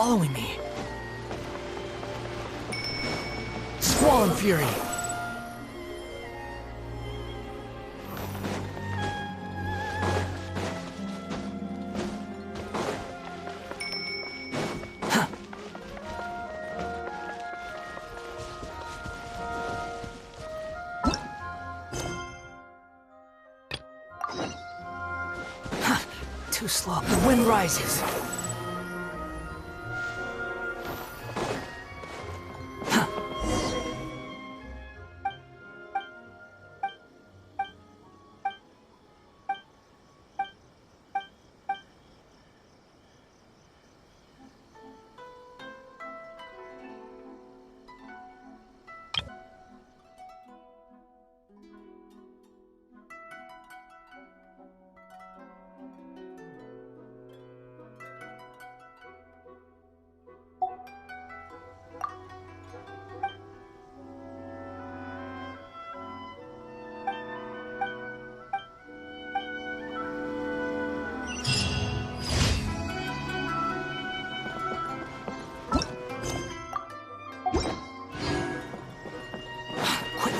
following me. Squall and fury. Too slow. The wind rises.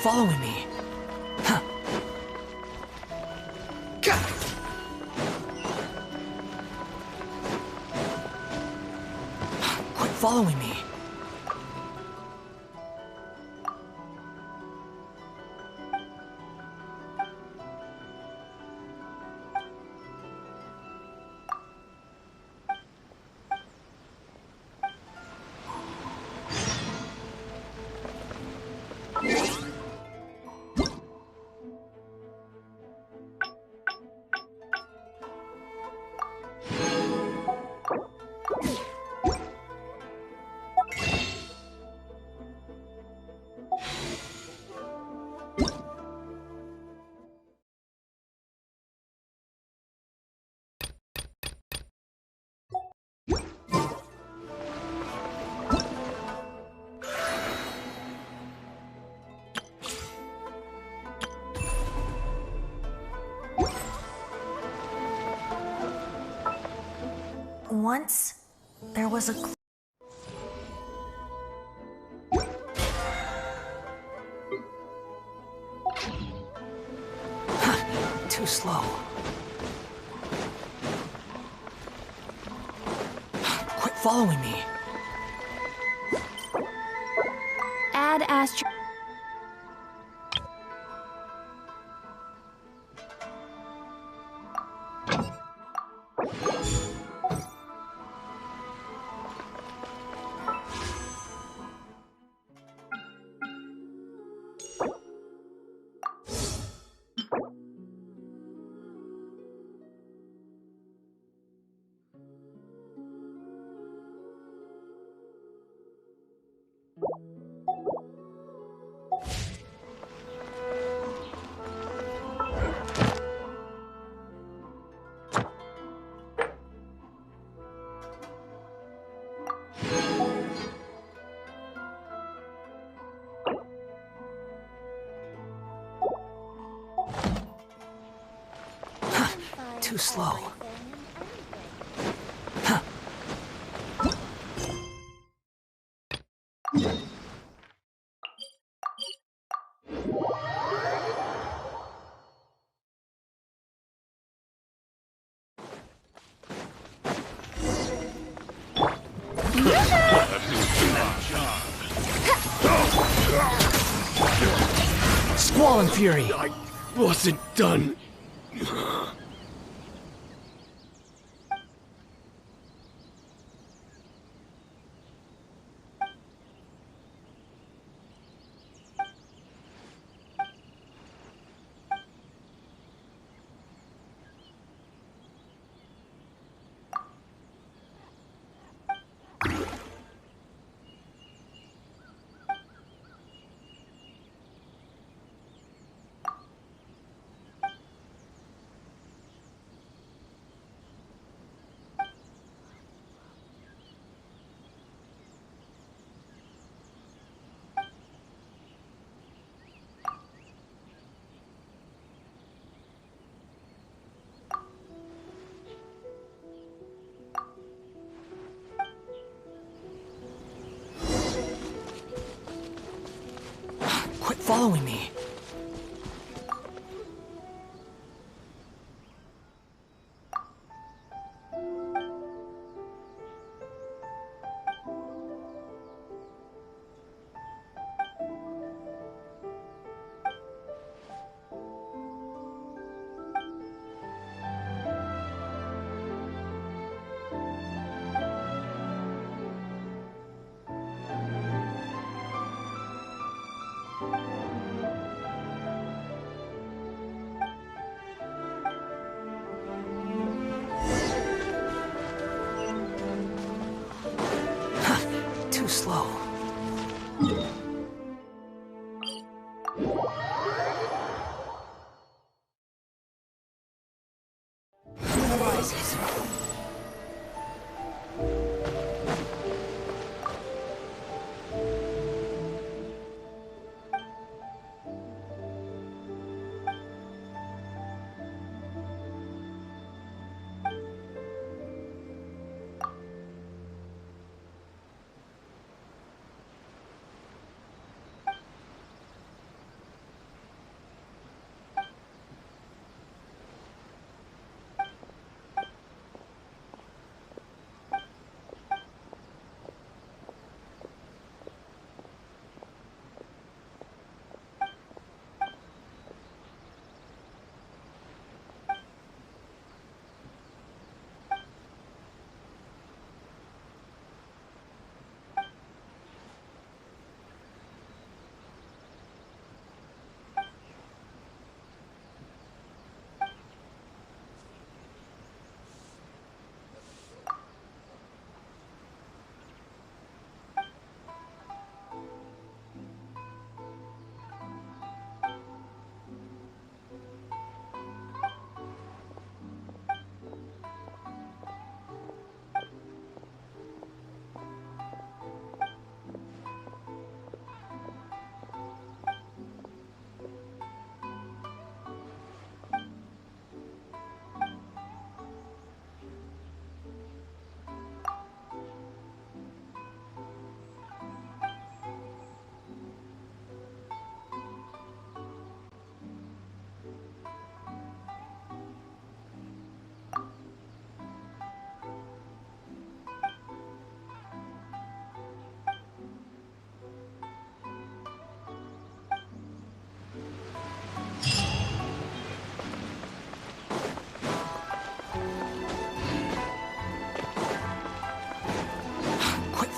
Following me. Huh. Quit following me. Once, there was a... Too slow. Quit following me. Add astro... Too slow. Squall and fury. I wasn't done. following me. Too slow. Rises.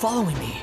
Following me.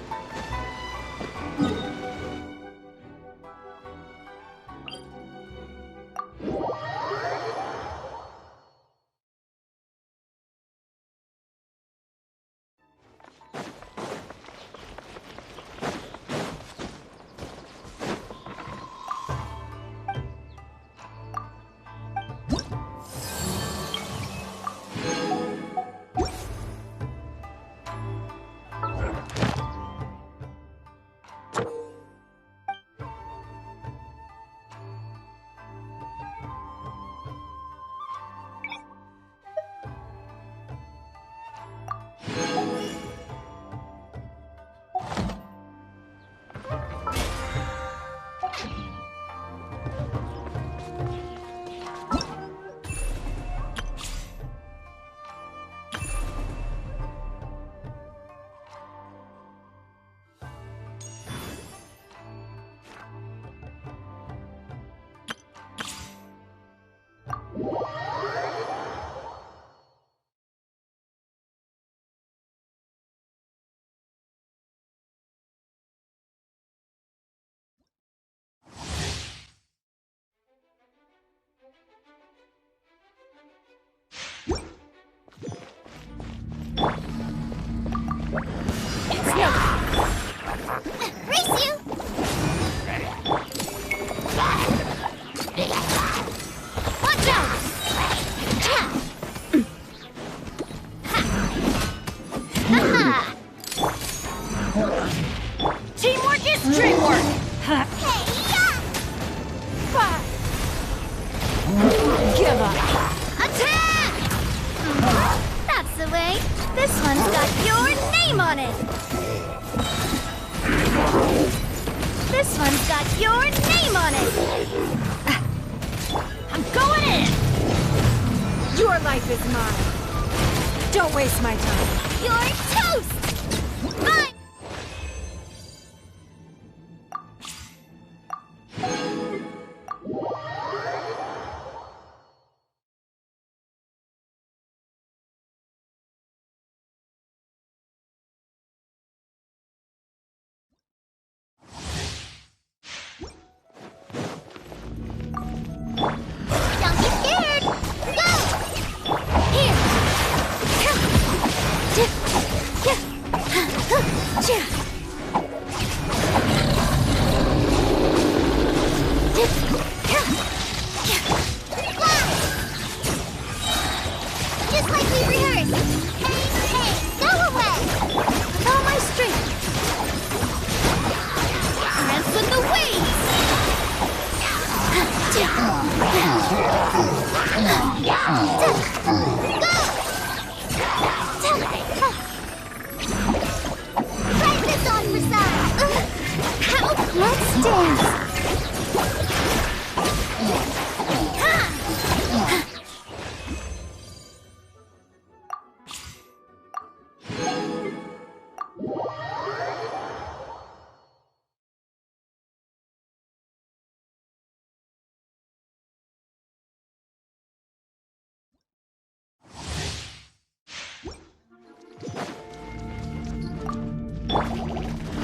This one's got your name on it! This one's got your name on it! I'm going in! Your life is mine. Don't waste my time. You're toast! Mine! Don't be scared! Go! Here! Just like we rehearsed! Hey, go away! With all my strength! Dance with the waves! Practice on for some! Let's dance!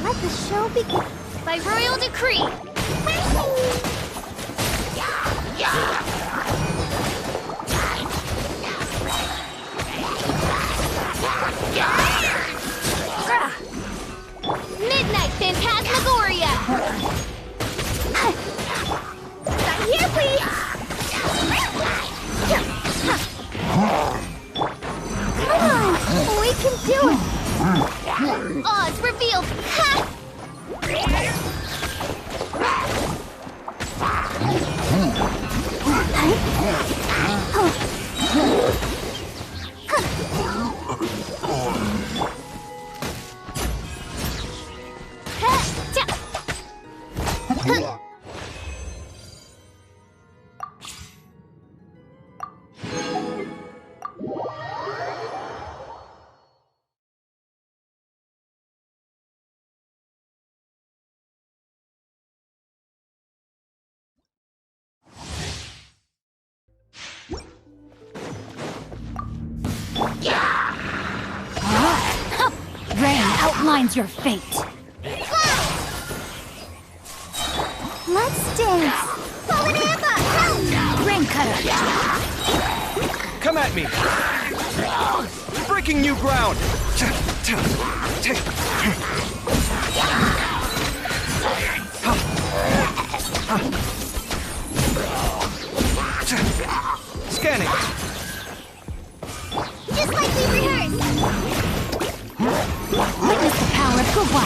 Let the show begin. By royal decree. Midnight Phantasmagoria. Right here, please. Come on, we can do it. Oz revealed. Ha! Rain outlines your fate. Let's dance. Fallen Amber, help! Rain cutter. Come at me! You're breaking new ground! Scanning! Just like we rehearsed. Witness the power of Gugwa.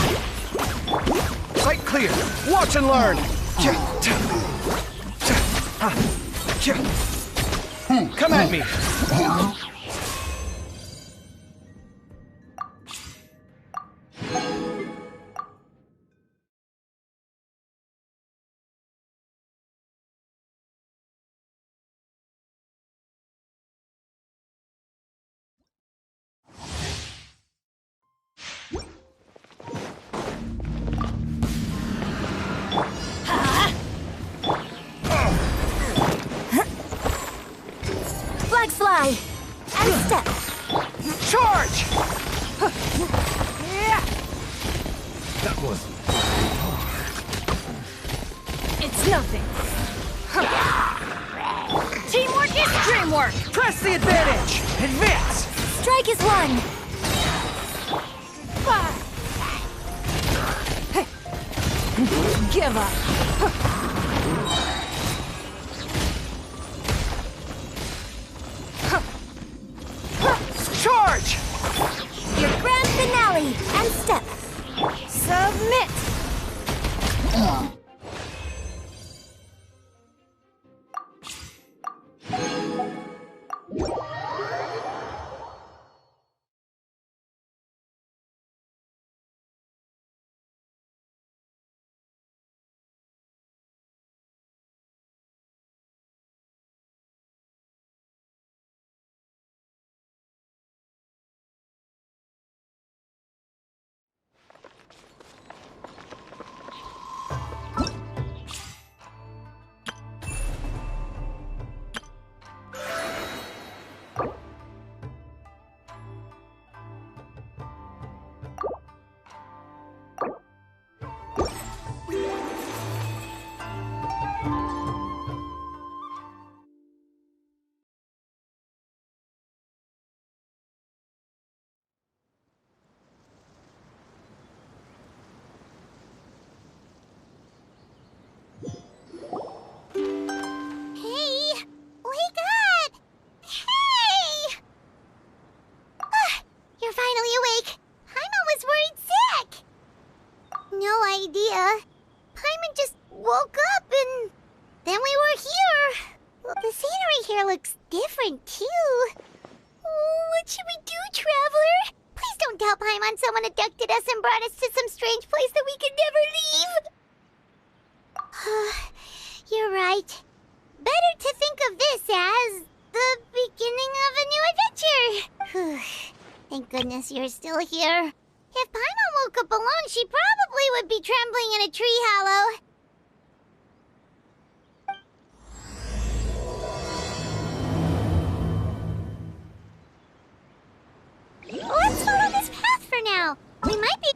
Sight clear! Watch and learn! Come at me! Flag fly. And step. Charge! That was... It's nothing. Teamwork is dreamwork. Press the advantage! Advance! Strike is one. Give up. Charge! Your grand finale. And step. Submit. Paimon, someone abducted us and brought us to some strange place that we could never leave. You're right. Better to think of this as the beginning of a new adventure. Thank goodness you're still here. If Paimon woke up alone, she probably would be trembling in a tree hollow. Let's follow this path for now. We might be...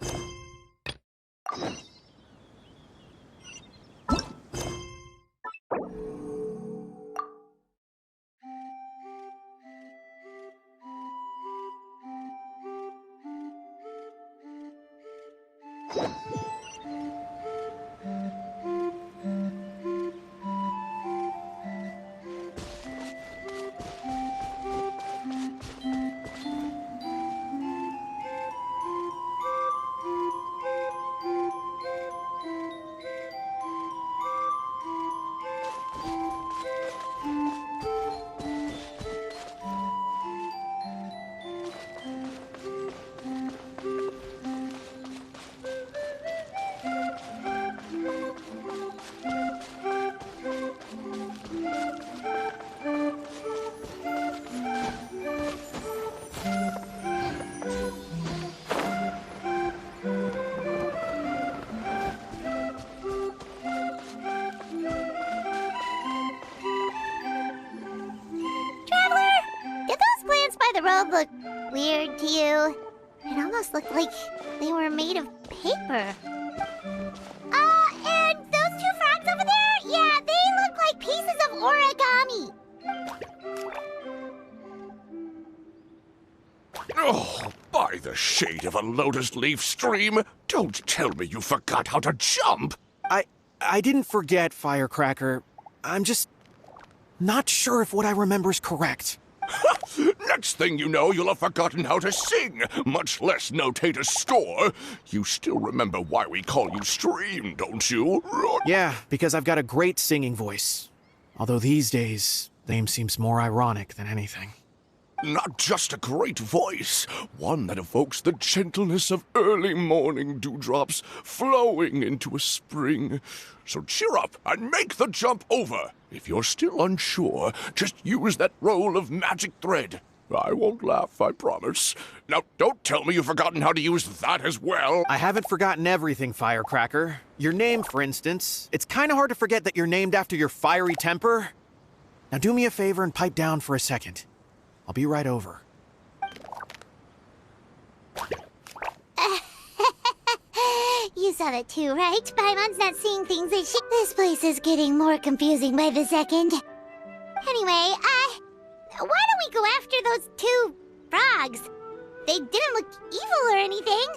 road look weird to you? It almost looked like they were made of paper. And those two frogs over there? Yeah, they look like pieces of origami. Oh, by the shade of a lotus leaf stream, don't tell me you forgot how to jump. I didn't forget, Firecracker. I'm just not sure if what I remember is correct. Next thing you know, you'll have forgotten how to sing, much less notate a score. You still remember why we call you Stream, don't you? Yeah, because I've got a great singing voice. Although these days, name seems more ironic than anything. Not just a great voice, one that evokes the gentleness of early morning dewdrops flowing into a spring. So cheer up and make the jump over. If you're still unsure, just use that roll of magic thread. I won't laugh, I promise. Now, don't tell me you've forgotten how to use that as well. I haven't forgotten everything, Firecracker. Your name, for instance. It's kind of hard to forget that you're named after your fiery temper. Now do me a favor and pipe down for a second. I'll be right over. You saw that too, right? Paimon's not seeing things as she... This place is getting more confusing by the second. Anyway, why don't we go after those two frogs? They didn't look evil or anything.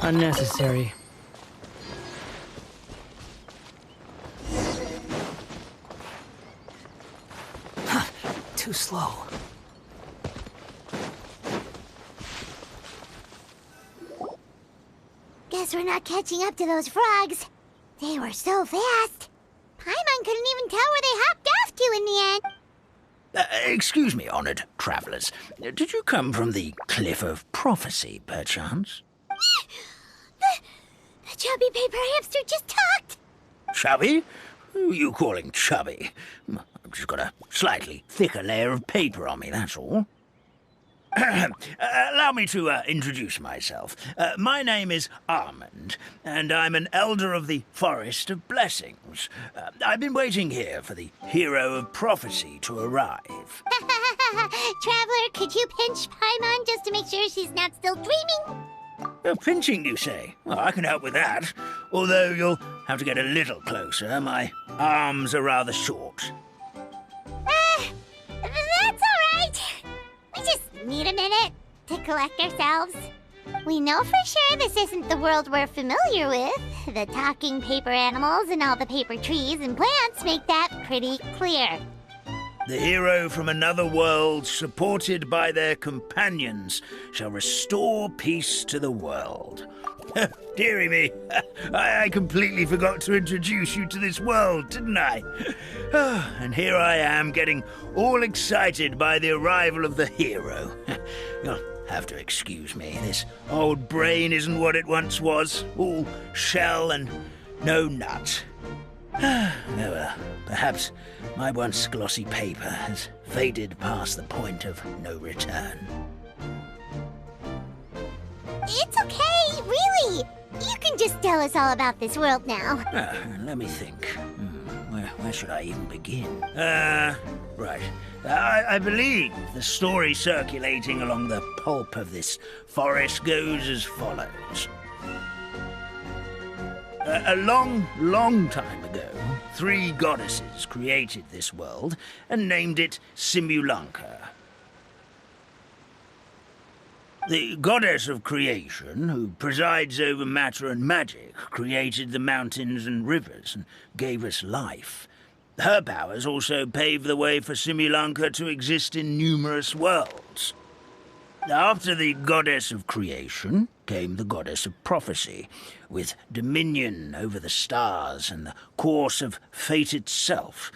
Unnecessary. Too slow. Guess we're not catching up to those frogs. They were so fast. Paimon couldn't even tell where they hopped off to in the end. Excuse me, honored travelers. Did you come from the Cliff of Prophecy, perchance? The chubby paper hamster just talked. Chubby? Who are you calling chubby? I've just got a slightly thicker layer of paper on me, that's all. Allow me to introduce myself. My name is Armand, and I'm an elder of the Forest of Blessings. I've been waiting here for the hero of prophecy to arrive. Traveler, could you pinch Paimon just to make sure she's not still dreaming? Pinching, you say? Well, I can help with that. Although you'll have to get a little closer. My arms are rather short. That's all right. We just need a minute to collect ourselves. We know for sure this isn't the world we're familiar with. The talking paper animals and all the paper trees and plants make that pretty clear. The hero from another world, supported by their companions, shall restore peace to the world. Dearie me, I completely forgot to introduce you to this world, didn't I? And here I am, getting all excited by the arrival of the hero. You'll have to excuse me, this old brain isn't what it once was, all shell and no nut. Well, perhaps my once glossy paper has faded past the point of no return. It's okay, really. You can just tell us all about this world now. Let me think. Where should I even begin? Right. I believe the story circulating along the pulp of this forest goes as follows. A long, long time ago, 3 goddesses created this world and named it Simulanka. The goddess of creation, who presides over matter and magic, created the mountains and rivers and gave us life. Her powers also paved the way for Simulanka to exist in numerous worlds. After the goddess of creation came the goddess of prophecy, with dominion over the stars and the course of fate itself.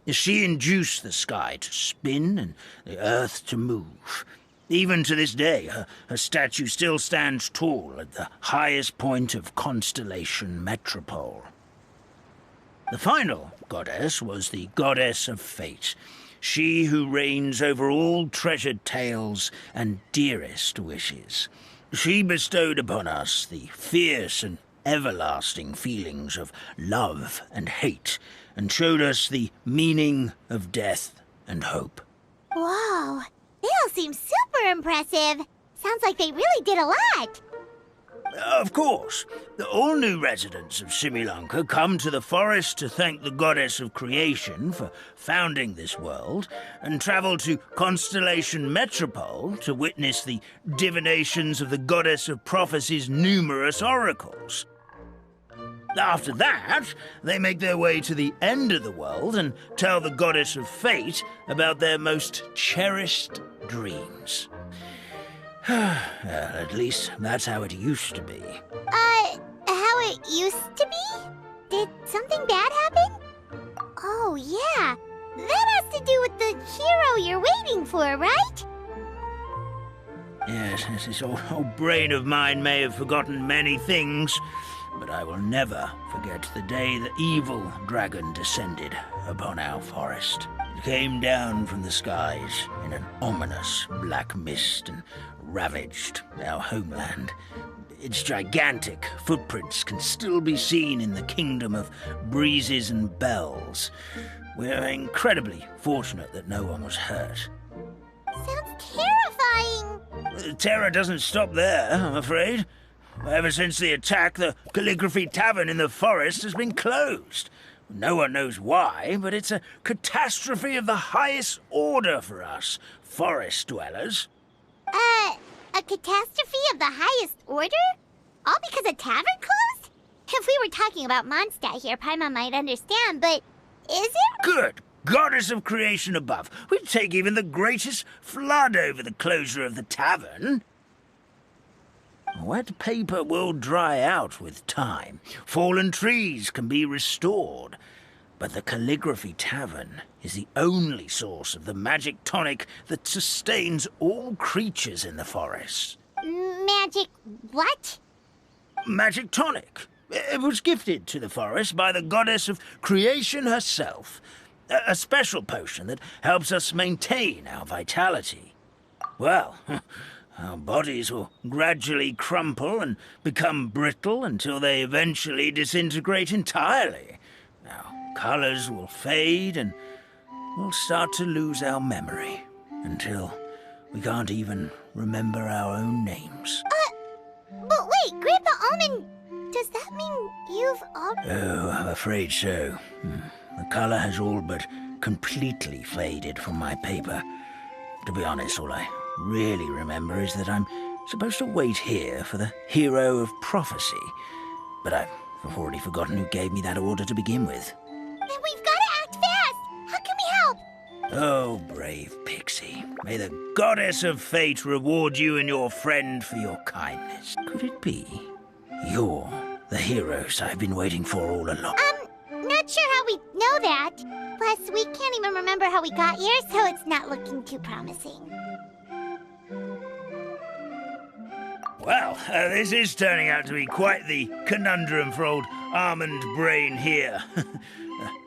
She induced the sky to spin and the earth to move. Even to this day, her statue still stands tall at the highest point of Constellation Metropole. The final goddess was the goddess of fate, she who reigns over all treasured tales and dearest wishes. She bestowed upon us the fierce and everlasting feelings of love and hate, and showed us the meaning of death and hope. Whoa, they all seem super impressive. Sounds like they really did a lot. Of course, all new residents of Simulanka come to the forest to thank the goddess of creation for founding this world, and travel to Constellation Metropole to witness the divinations of the goddess of prophecy's numerous oracles. After that, they make their way to the end of the world and tell the goddess of fate about their most cherished dreams. At least that's how it used to be. How it used to be? Did something bad happen? Oh, yeah. That has to do with the hero you're waiting for, right? Yes, this old brain of mine may have forgotten many things, but I will never forget the day the evil dragon descended upon our forest. It came down from the skies in an ominous black mist and ravaged our homeland. Its gigantic footprints can still be seen in the kingdom of breezes and bells. We're incredibly fortunate that no one was hurt. Sounds terrifying. The terror doesn't stop there, I'm afraid. Ever since the attack, the Calligraphy Tavern in the forest has been closed. No one knows why, but it's a catastrophe of the highest order for us, forest dwellers. A catastrophe of the highest order? All because a tavern closed? If we were talking about Mondstadt here, Paimon might understand, but is it? Good goddess of creation above. We'd take even the greatest flood over the closure of the tavern. Wet paper will dry out with time. Fallen trees can be restored. But the Calligraphy Tavern is the only source of the magic tonic that sustains all creatures in the forest. Magic what? Magic tonic. It was gifted to the forest by the goddess of creation herself. A special potion that helps us maintain our vitality. Well, our bodies will gradually crumple and become brittle until they eventually disintegrate entirely. Our colors will fade and we'll start to lose our memory until we can't even remember our own names. But wait, Grandpa Almond, does that mean you've already... Oh, I'm afraid so. The color has all but completely faded from my paper. To be honest, all I really remember is that I'm supposed to wait here for the hero of prophecy. But I've already forgotten who gave me that order to begin with. Then we've got to act fast! How can we help? Oh, brave Pixie. May the goddess of fate reward you and your friend for your kindness. Could it be you're the heroes I've been waiting for all along? Not sure how we know that. Plus, we can't even remember how we got here, so it's not looking too promising. Well, this is turning out to be quite the conundrum for old Almond Brain here.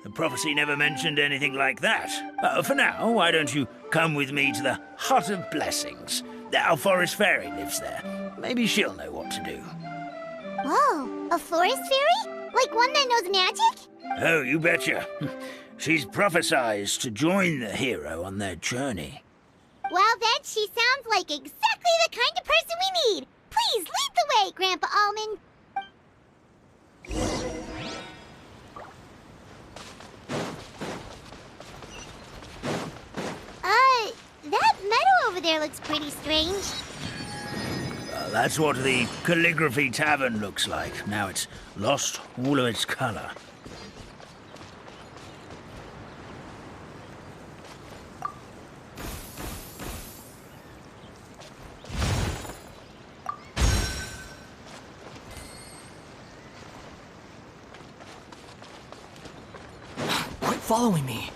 The prophecy never mentioned anything like that. For now, why don't you come with me to the Hut of Blessings? Our forest fairy lives there. Maybe she'll know what to do. Whoa, a forest fairy? Like one that knows magic? Oh, you betcha. She's prophesized to join the hero on their journey. Well, then she sounds like exactly the kind of person we need. Please lead the way, Grandpa Almond. That meadow over there looks pretty strange. That's what the Calligraphy Tavern looks like. Now it's lost all of its color. Quit following me.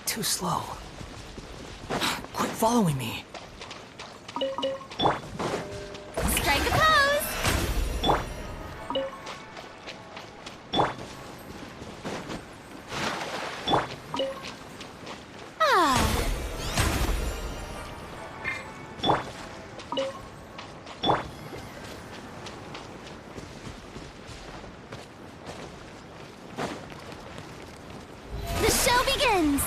Too slow. Quit following me. Strike a pose! The show begins!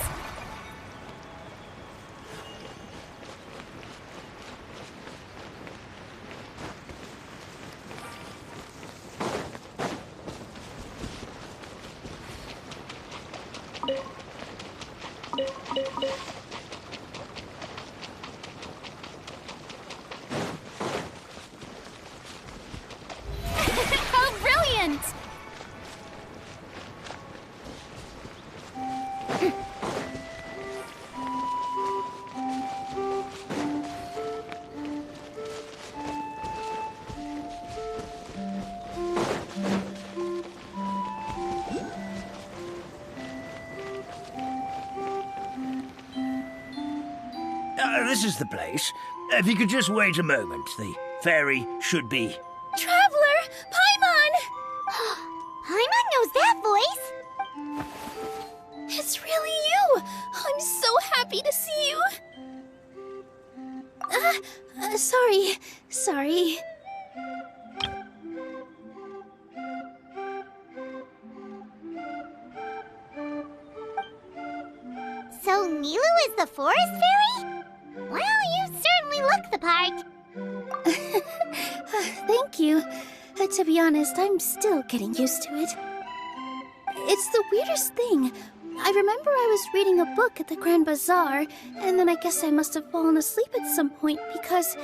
How brilliant! This is the place. If you could just wait a moment, the fairy should be... Traveler! Paimon! Paimon knows that voice! It's really you! I'm so happy to see you! Sorry. So Nilu is the forest fairy? Well, you certainly look the part. Thank you. To be honest, I'm still getting used to it. It's the weirdest thing. I remember I was reading a book at the Grand Bazaar, and then I guess I must have fallen asleep at some point because,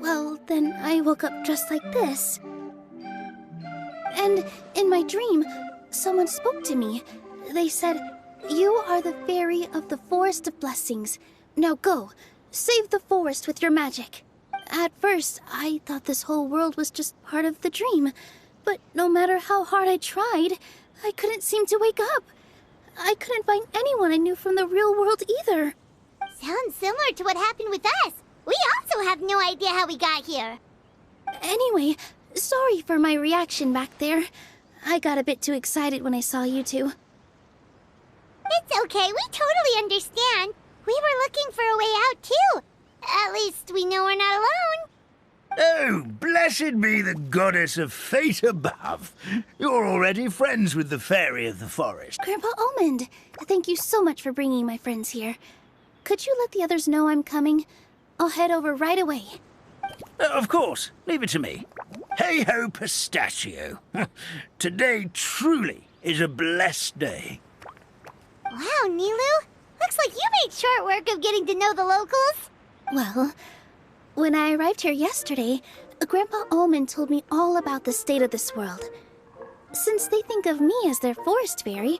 well, then I woke up just like this. And in my dream, someone spoke to me. They said, You are the fairy of the Forest of Blessings. Now go, save the forest with your magic. At first, I thought this whole world was just part of the dream, but no matter how hard I tried, I couldn't seem to wake up. I couldn't find anyone I knew from the real world either. Sounds similar to what happened with us. We also have no idea how we got here. Anyway, sorry for my reaction back there. I got a bit too excited when I saw you two. It's okay, we totally understand. We were looking for a way out, too. At least we know we're not alone. Oh, blessed be the goddess of fate above. You're already friends with the fairy of the forest. Grandpa Almond, thank you so much for bringing my friends here. Could you let the others know I'm coming? I'll head over right away. Of course. Leave it to me. Hey-ho, pistachio. Today truly is a blessed day. Wow, Nilu. Looks like you made short work of getting to know the locals. Well, when I arrived here yesterday, Grandpa Almond told me all about the state of this world. Since they think of me as their forest fairy,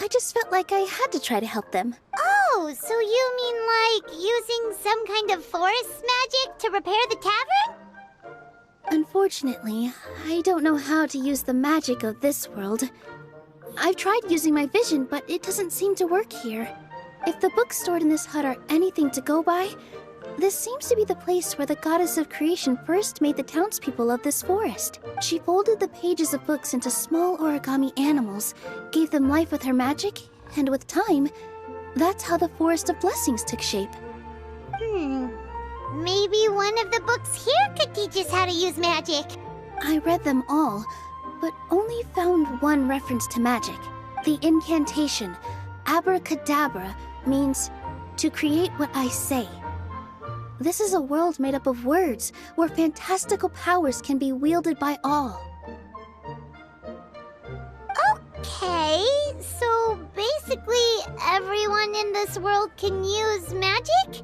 I just felt like I had to try to help them. Oh, so you mean like using some kind of forest magic to repair the tavern? Unfortunately, I don't know how to use the magic of this world. I've tried using my vision, but it doesn't seem to work here. If the books stored in this hut are anything to go by, this seems to be the place where the goddess of creation first made the townspeople of this forest. She folded the pages of books into small origami animals, gave them life with her magic, and with time, that's how the Forest of Blessings took shape. Maybe one of the books here could teach us how to use magic. I read them all, but only found one reference to magic. The incantation, abracadabra, means to create what I say. This is a world made up of words, where fantastical powers can be wielded by all. Okay, so basically everyone in this world can use magic?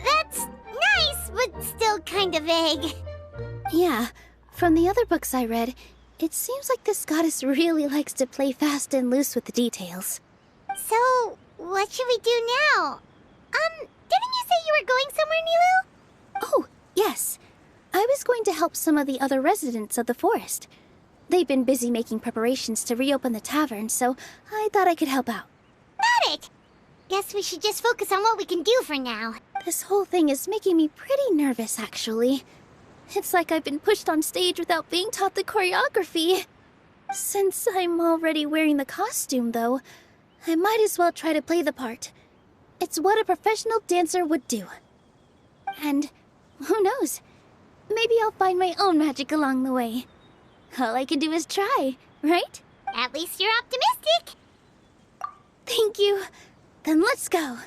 That's nice, but still kind of vague. Yeah, from the other books I read, it seems like this goddess really likes to play fast and loose with the details. So, what should we do now? Didn't you say you were going somewhere, Nilu? Oh, yes. I was going to help some of the other residents of the forest. They've been busy making preparations to reopen the tavern, so I thought I could help out. Got it! Guess we should just focus on what we can do for now. This whole thing is making me pretty nervous, actually. It's like I've been pushed on stage without being taught the choreography. Since I'm already wearing the costume, though, I might as well try to play the part. It's what a professional dancer would do. And who knows? Maybe I'll find my own magic along the way. All I can do is try, right? At least you're optimistic. Thank you. Then let's go.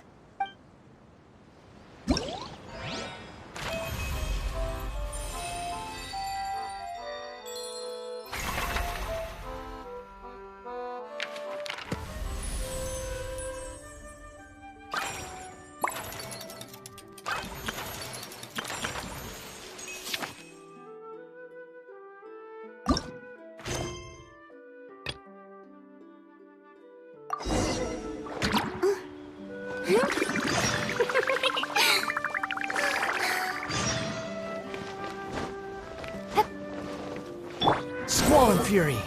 Squall and Fury.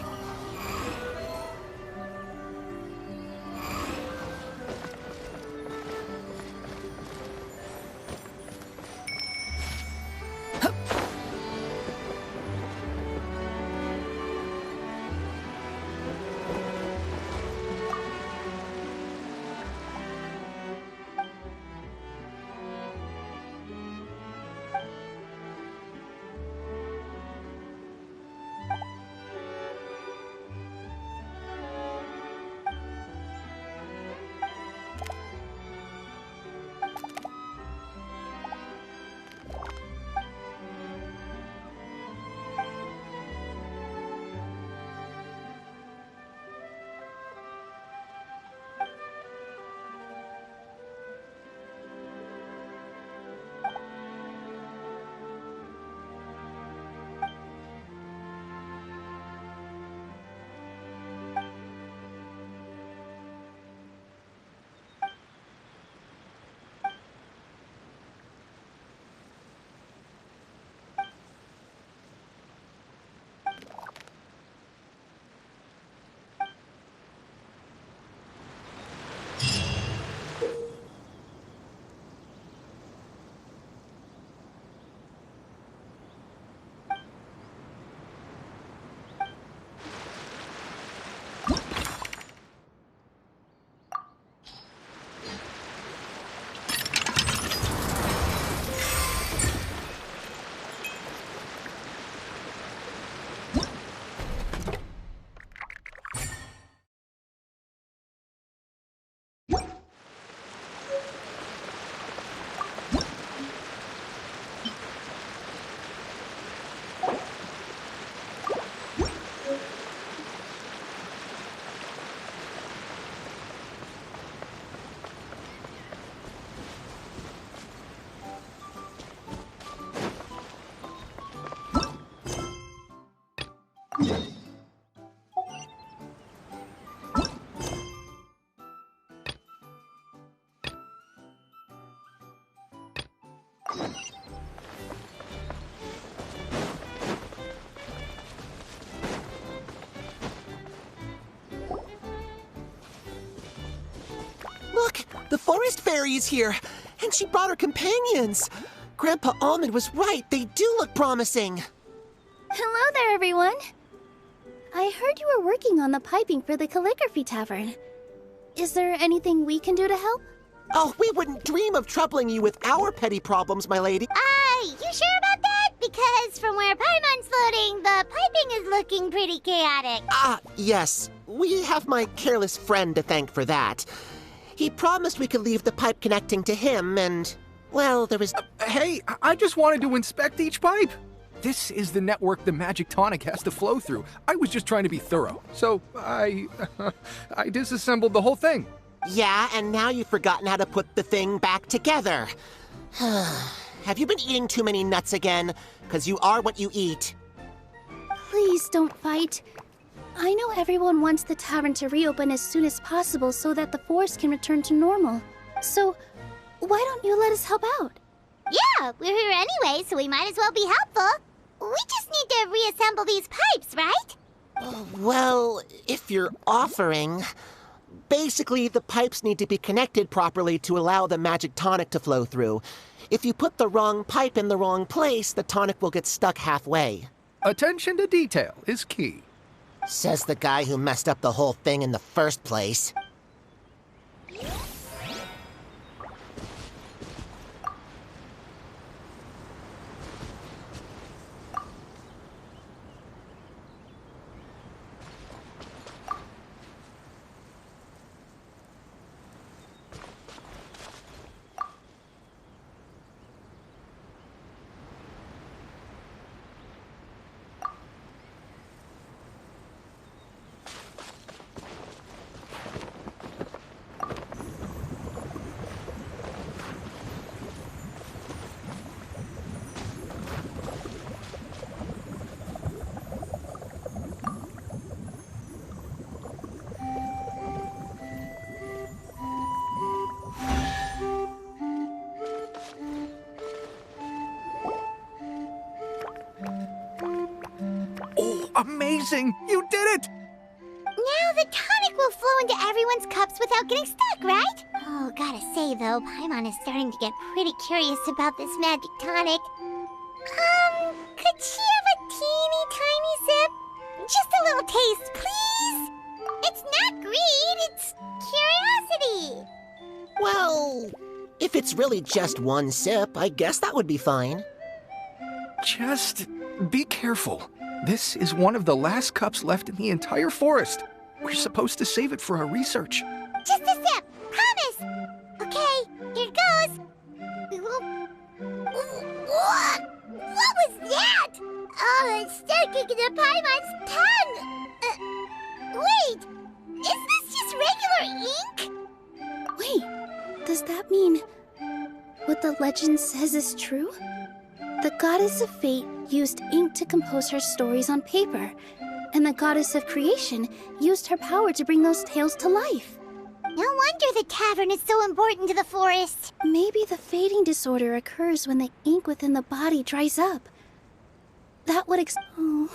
The forest fairy is here, and she brought her companions. Grandpa Almond was right. They do look promising. Hello there, everyone. I heard you were working on the piping for the calligraphy tavern. Is there anything we can do to help? Oh, we wouldn't dream of troubling you with our petty problems, my lady. You sure about that? Because from where Paimon's floating, the piping is looking pretty chaotic. Yes. We have my careless friend to thank for that. He promised we could leave the pipe connecting to him, and, well, there was... Hey, I just wanted to inspect each pipe. This is the network the magic tonic has to flow through. I was just trying to be thorough, so I disassembled the whole thing. Yeah, and now you've forgotten how to put the thing back together. Have you been eating too many nuts again? 'Cause you are what you eat. Please don't fight. I know everyone wants the tavern to reopen as soon as possible so that the forest can return to normal. So, why don't you let us help out? Yeah, we're here anyway, so we might as well be helpful. We just need to reassemble these pipes, right? Well, if you're offering... Basically, the pipes need to be connected properly to allow the magic tonic to flow through. If you put the wrong pipe in the wrong place, the tonic will get stuck halfway. Attention to detail is key. Says the guy who messed up the whole thing in the first place. Amazing! You did it! Now the tonic will flow into everyone's cups without getting stuck, right? Oh, gotta say though, Paimon is starting to get pretty curious about this magic tonic. Could she have a teeny tiny sip? Just a little taste, please? It's not greed, it's curiosity. Well, if it's really just one sip, I guess that would be fine. Just be careful. This is one of the last cups left in the entire forest. We're supposed to save it for our research. Just a sip, promise. Okay, here goes. What was that? Oh, it's sticking to Paimon's tongue. Wait, is this just regular ink? Wait, does that mean what the legend says is true? The goddess of fate used ink to compose her stories on paper, and the goddess of creation used her power to bring those tales to life. No wonder the tavern is so important to the forest. Maybe the fading disorder occurs when the ink within the body dries up. That would oh.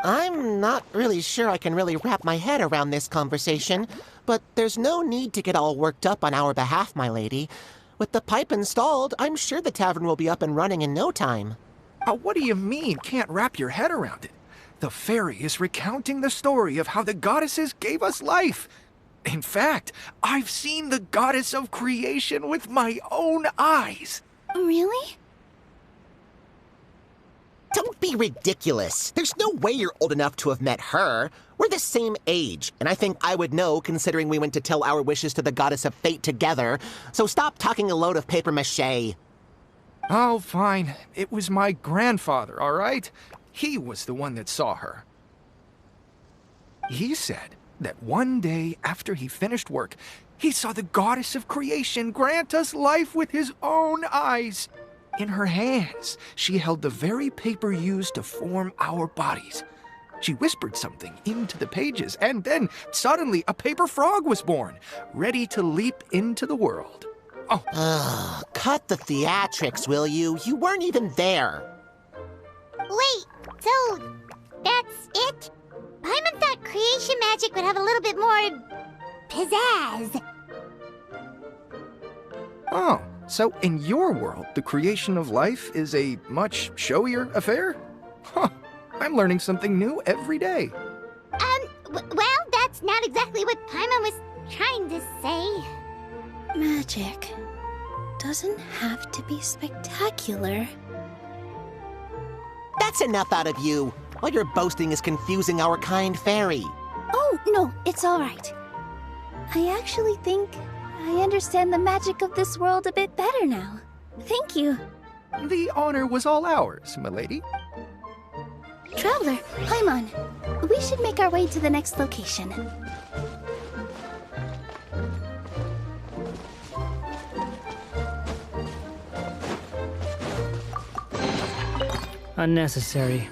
I'm not really sure I can really wrap my head around this conversation, but there's no need to get all worked up on our behalf, my lady. With the pipe installed, I'm sure the tavern will be up and running in no time. What do you mean, can't wrap your head around it? The fairy is recounting the story of how the goddesses gave us life. In fact, I've seen the goddess of creation with my own eyes. Really? Don't be ridiculous. There's no way you're old enough to have met her. We're the same age, and I think I would know considering we went to tell our wishes to the goddess of fate together. So stop talking a load of papier-mâché. Oh, fine. It was my grandfather, all right? He was the one that saw her. He said that one day after he finished work, he saw the goddess of creation grant us life with his own eyes. In her hands, she held the very paper used to form our bodies. She whispered something into the pages, and then suddenly a paper frog was born, ready to leap into the world. Oh. Cut the theatrics, will you? You weren't even there. Wait, so that's it? Paimon thought creation magic would have a little bit more pizzazz. Oh, so in your world, the creation of life is a much showier affair? Huh, I'm learning something new every day. Well, that's not exactly what Paimon was trying to say. Magic doesn't have to be spectacular. That's enough out of you. All your boasting is confusing our kind fairy. Oh, no, it's all right. I actually think I understand the magic of this world a bit better now. Thank you. The honor was all ours, milady. Traveler, Paimon, we should make our way to the next location. Unnecessary.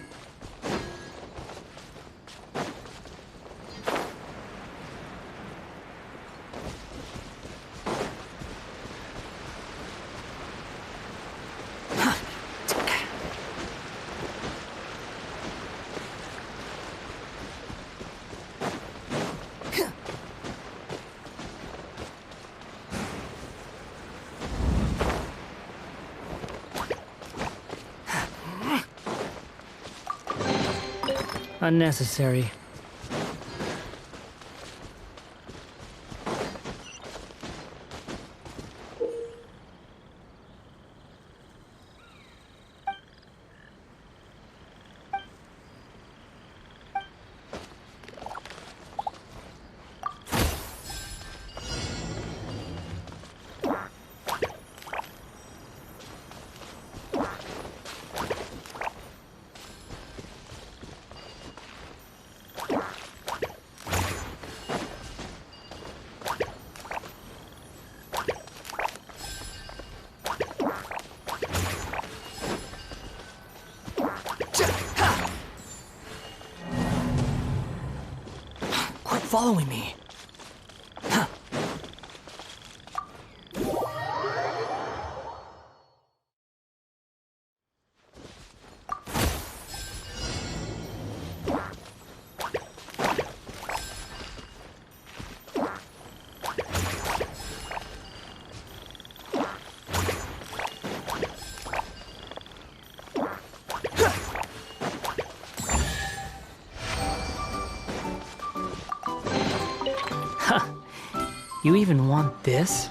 Unnecessary. Following me. Huh. You even want this?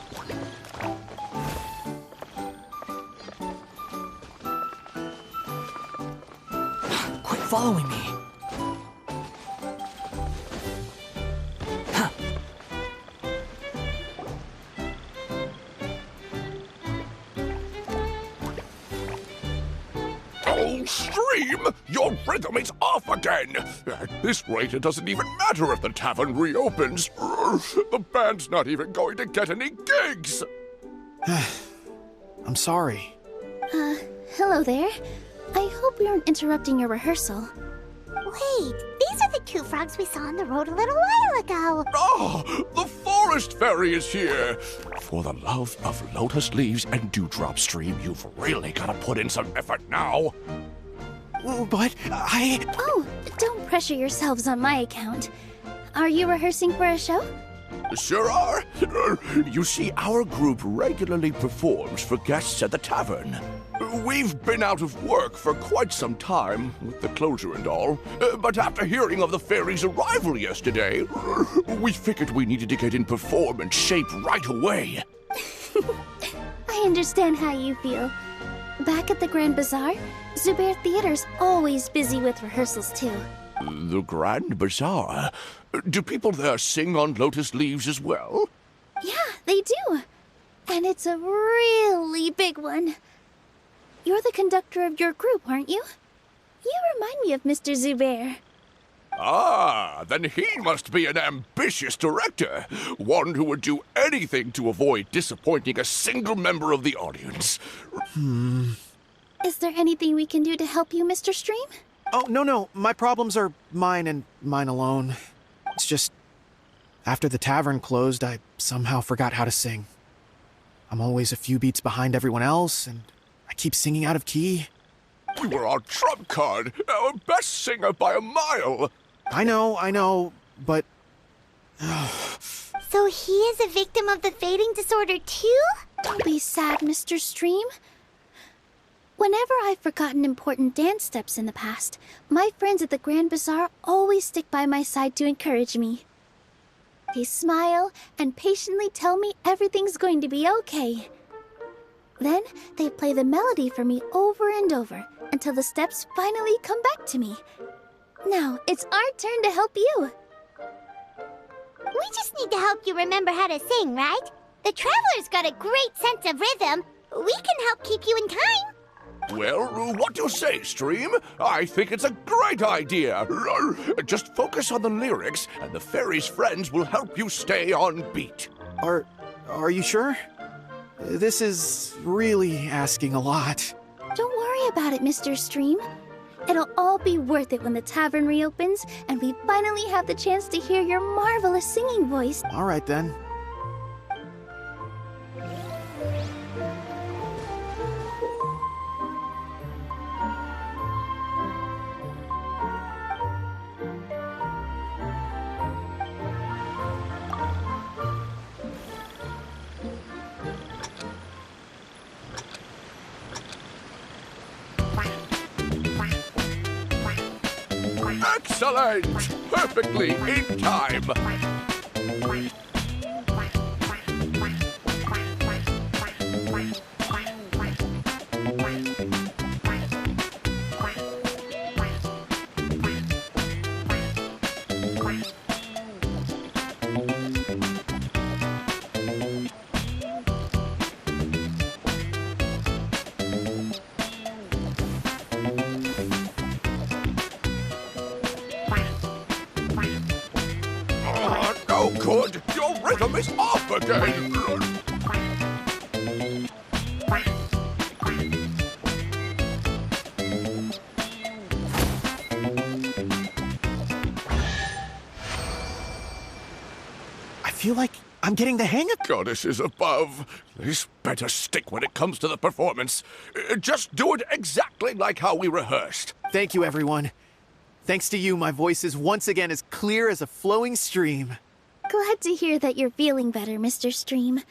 Quit following me. Huh. Oh, Stream! Your rhythm is off again! At this rate, it doesn't even matter if the tavern reopens. The band's not even going to get any gigs! I'm sorry. Hello there. I hope we aren't interrupting your rehearsal. Wait, these are the two frogs we saw on the road a little while ago. Oh, the forest fairy is here! For the love of lotus leaves and dewdrop, Stream, you've really got to put in some effort now. But Oh, don't pressure yourselves on my account. Are you rehearsing for a show? Sure are. You see, our group regularly performs for guests at the tavern. We've been out of work for quite some time, with the closure and all. But after hearing of the fairy's arrival yesterday, we figured we needed to get in performance shape right away. I understand how you feel. Back at the Grand Bazaar, Zubair Theater's always busy with rehearsals too. The Grand Bazaar? Do people there sing on lotus leaves as well? Yeah, they do. And it's a really big one. You're the conductor of your group, aren't you? You remind me of Mr. Zubair. Ah, then he must be an ambitious director. One who would do anything to avoid disappointing a single member of the audience. Is there anything we can do to help you, Mr. Stream? Oh, no. My problems are mine and mine alone. It's just, after the tavern closed, I somehow forgot how to sing. I'm always a few beats behind everyone else, and I keep singing out of key. You were our trump card, our best singer by a mile. I know, but... So he is a victim of the fading disorder too? Don't be sad, Mr. Stream. Whenever I've forgotten important dance steps in the past, my friends at the Grand Bazaar always stick by my side to encourage me. They smile and patiently tell me everything's going to be okay. Then they play the melody for me over and over until the steps finally come back to me. Now it's our turn to help you. We just need to help you remember how to sing, right? The Traveler's got a great sense of rhythm. We can help keep you in time. Well, what do you say, Stream? I think it's a great idea. Just focus on the lyrics, and the fairy's friends will help you stay on beat. Are you sure? This is really asking a lot. Don't worry about it, Mr. Stream. It'll all be worth it when the tavern reopens and we finally have the chance to hear your marvelous singing voice. All right, then. Excellent! Perfectly in time. No good! Your rhythm is off again! I feel like I'm getting the hang of... Goddesses above, this better stick when it comes to the performance. Just do it exactly like how we rehearsed. Thank you, everyone. Thanks to you, my voice is once again as clear as a flowing stream. Glad to hear that you're feeling better, Mr. Stream.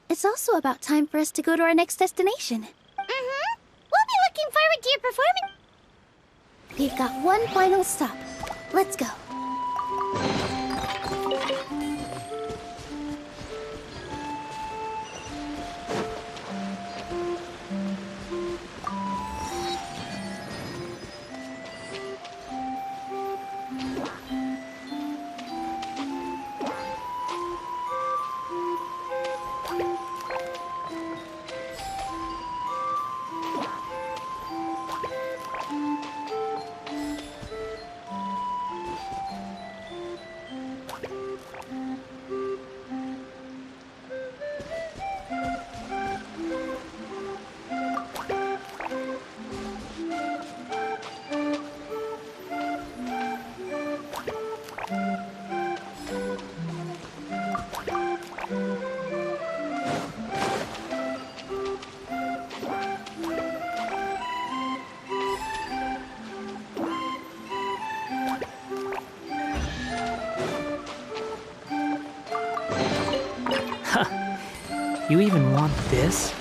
It's also about time for us to go to our next destination. Mm-hmm. We'll be looking forward to your performance. We've got one final stop. Let's go. You even want this?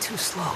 Too slow.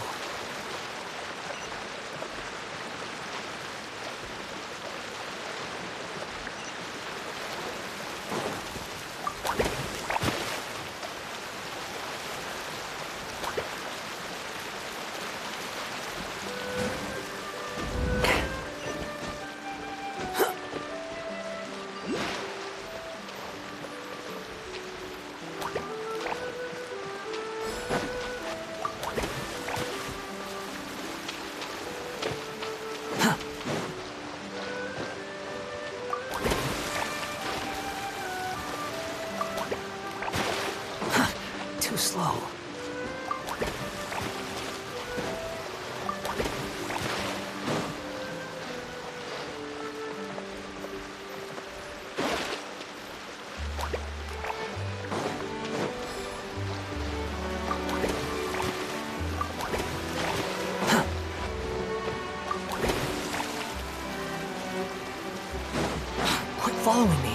following me.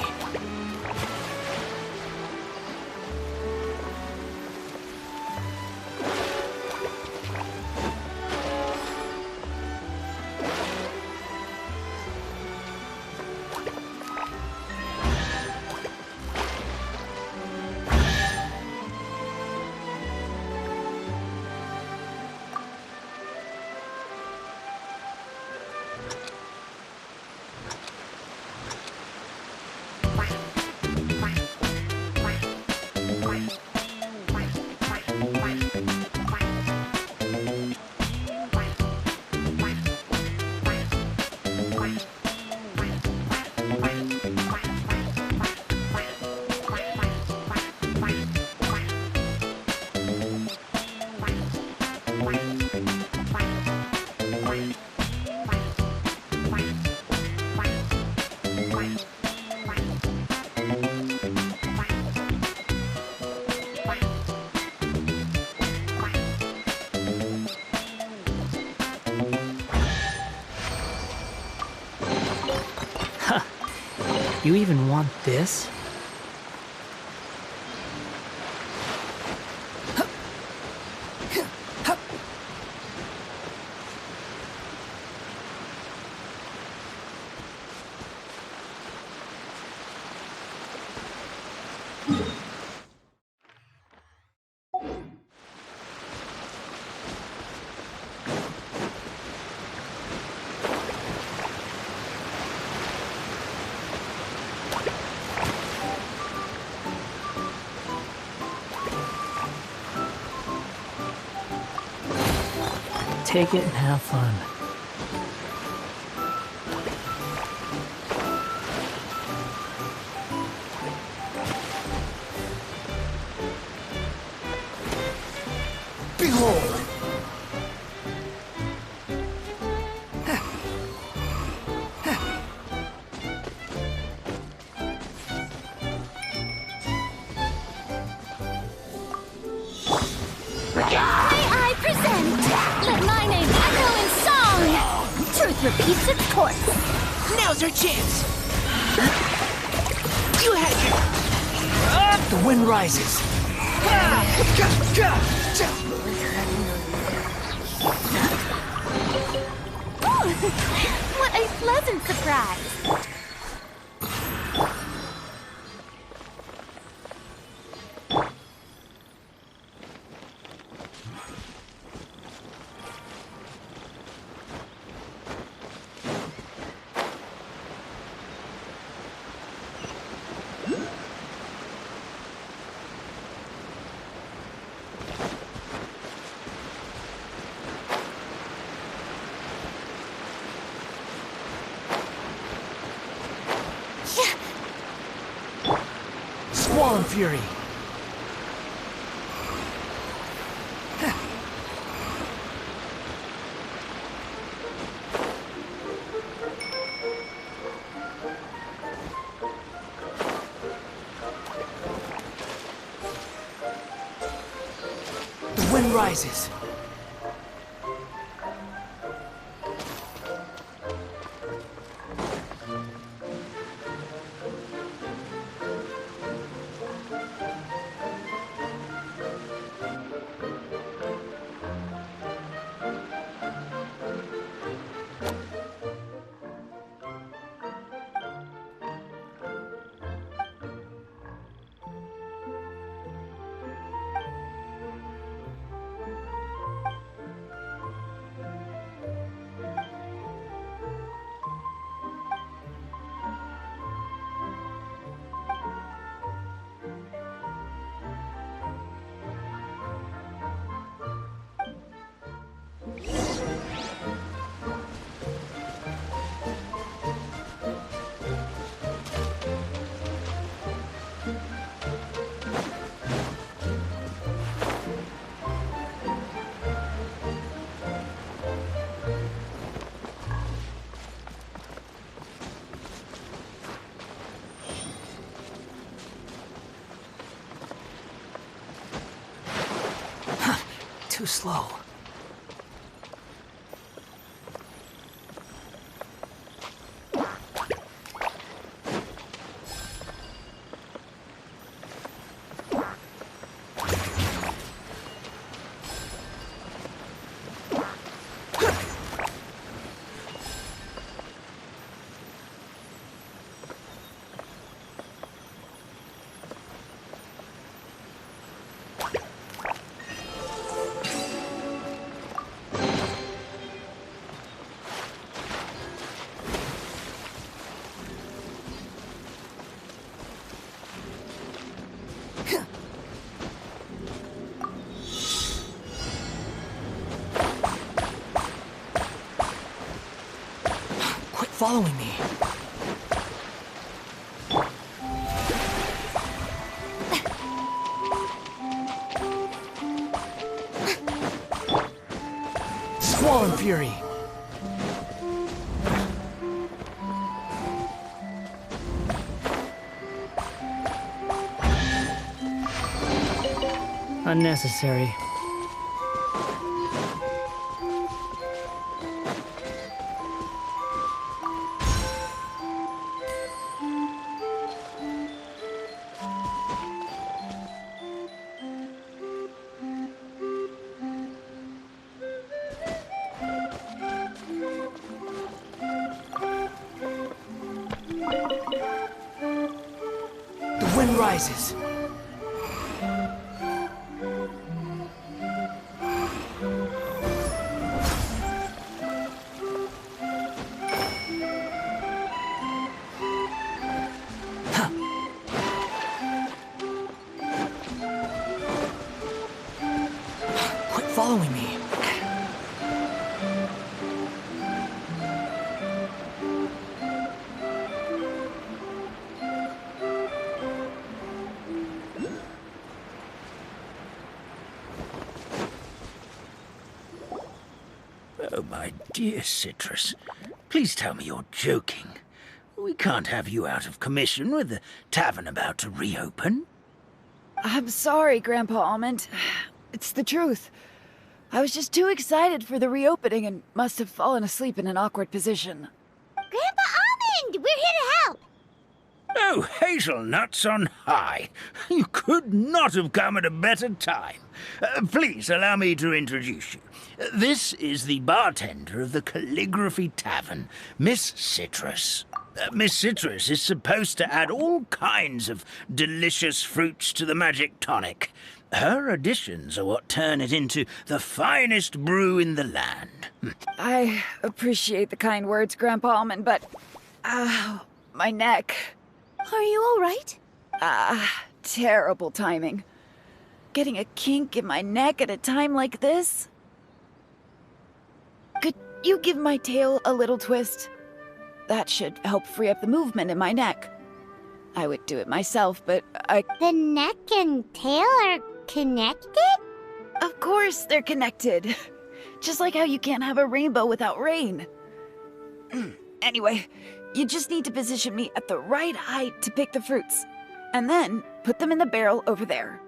You even want this? Take it and have fun. Behold! I present! Let my name echo in song! Truth repeats its course. Now's our chance! You had your... The wind rises. What a pleasant surprise! Squall and fury. The wind rises. Too slow. following me. Squall and Fury. Unnecessary. The wind rises. Quit following me. Oh, my dear Citrus, please tell me you're joking. We can't have you out of commission with the tavern about to reopen. I'm sorry, Grandpa Almond. It's the truth. I was just too excited for the reopening and must have fallen asleep in an awkward position. Grandpa Almond, we're here to help. Oh, hazelnuts on high. You could not have come at a better time. Please allow me to introduce you. This is the bartender of the Calligraphy Tavern, Miss Citrus. Miss Citrus is supposed to add all kinds of delicious fruits to the magic tonic. Her additions are what turn it into the finest brew in the land. I appreciate the kind words, Grandpa Almond, but... my neck. Are you all right? Terrible timing. Getting a kink in my neck at a time like this? Could you give my tail a little twist? That should help free up the movement in my neck. I would do it myself, but The neck and tail are connected? Of course they're connected. Just like how you can't have a rainbow without rain. Anyway, you just need to position me at the right height to pick the fruits. And then put them in the barrel over there.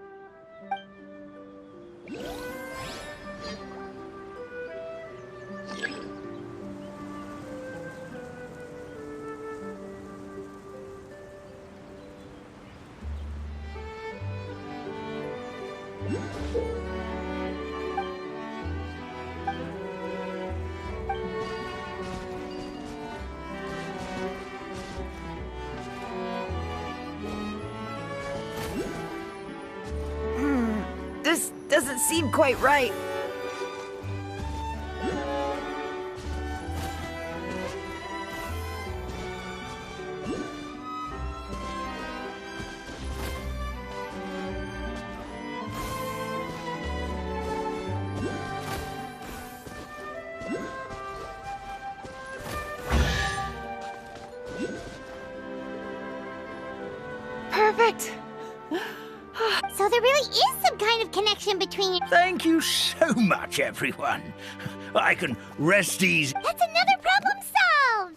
This doesn't seem quite right. Perfect. So there really is some kind of connection between... Thank you so much, everyone. I can rest easy. That's another problem solved!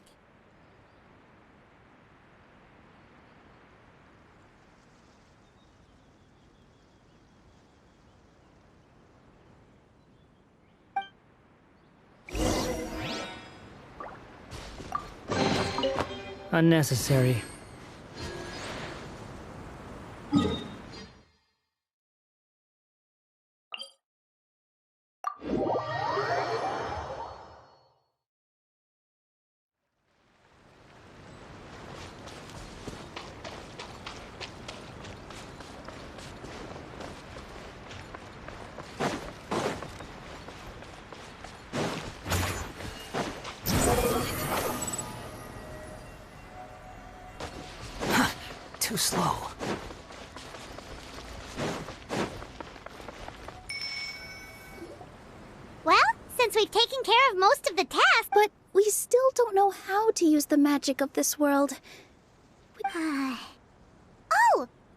Unnecessary. Too slow. Well, since we've taken care of most of the tasks, but we still don't know how to use the magic of this world. Oh,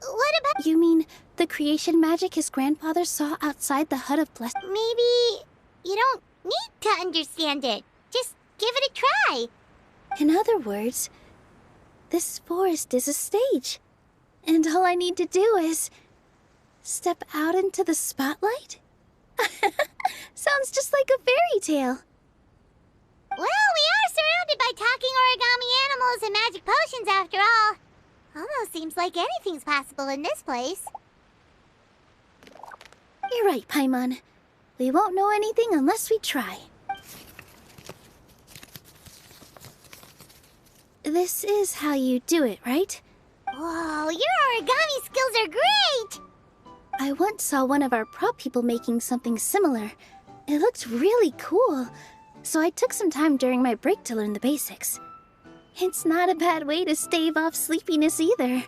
what about... You mean the creation magic his grandfather saw outside the Hut of Blessing? Maybe you don't need to understand it. Just give it a try. In other words, this forest is a stage. And all I need to do is step out into the spotlight? Sounds just like a fairy tale. Well, we are surrounded by talking origami animals and magic potions after all. Almost seems like anything's possible in this place. You're right, Paimon. We won't know anything unless we try. This is how you do it, right? Whoa, your origami skills are great! I once saw one of our prop people making something similar. It looked really cool, so I took some time during my break to learn the basics. It's not a bad way to stave off sleepiness either.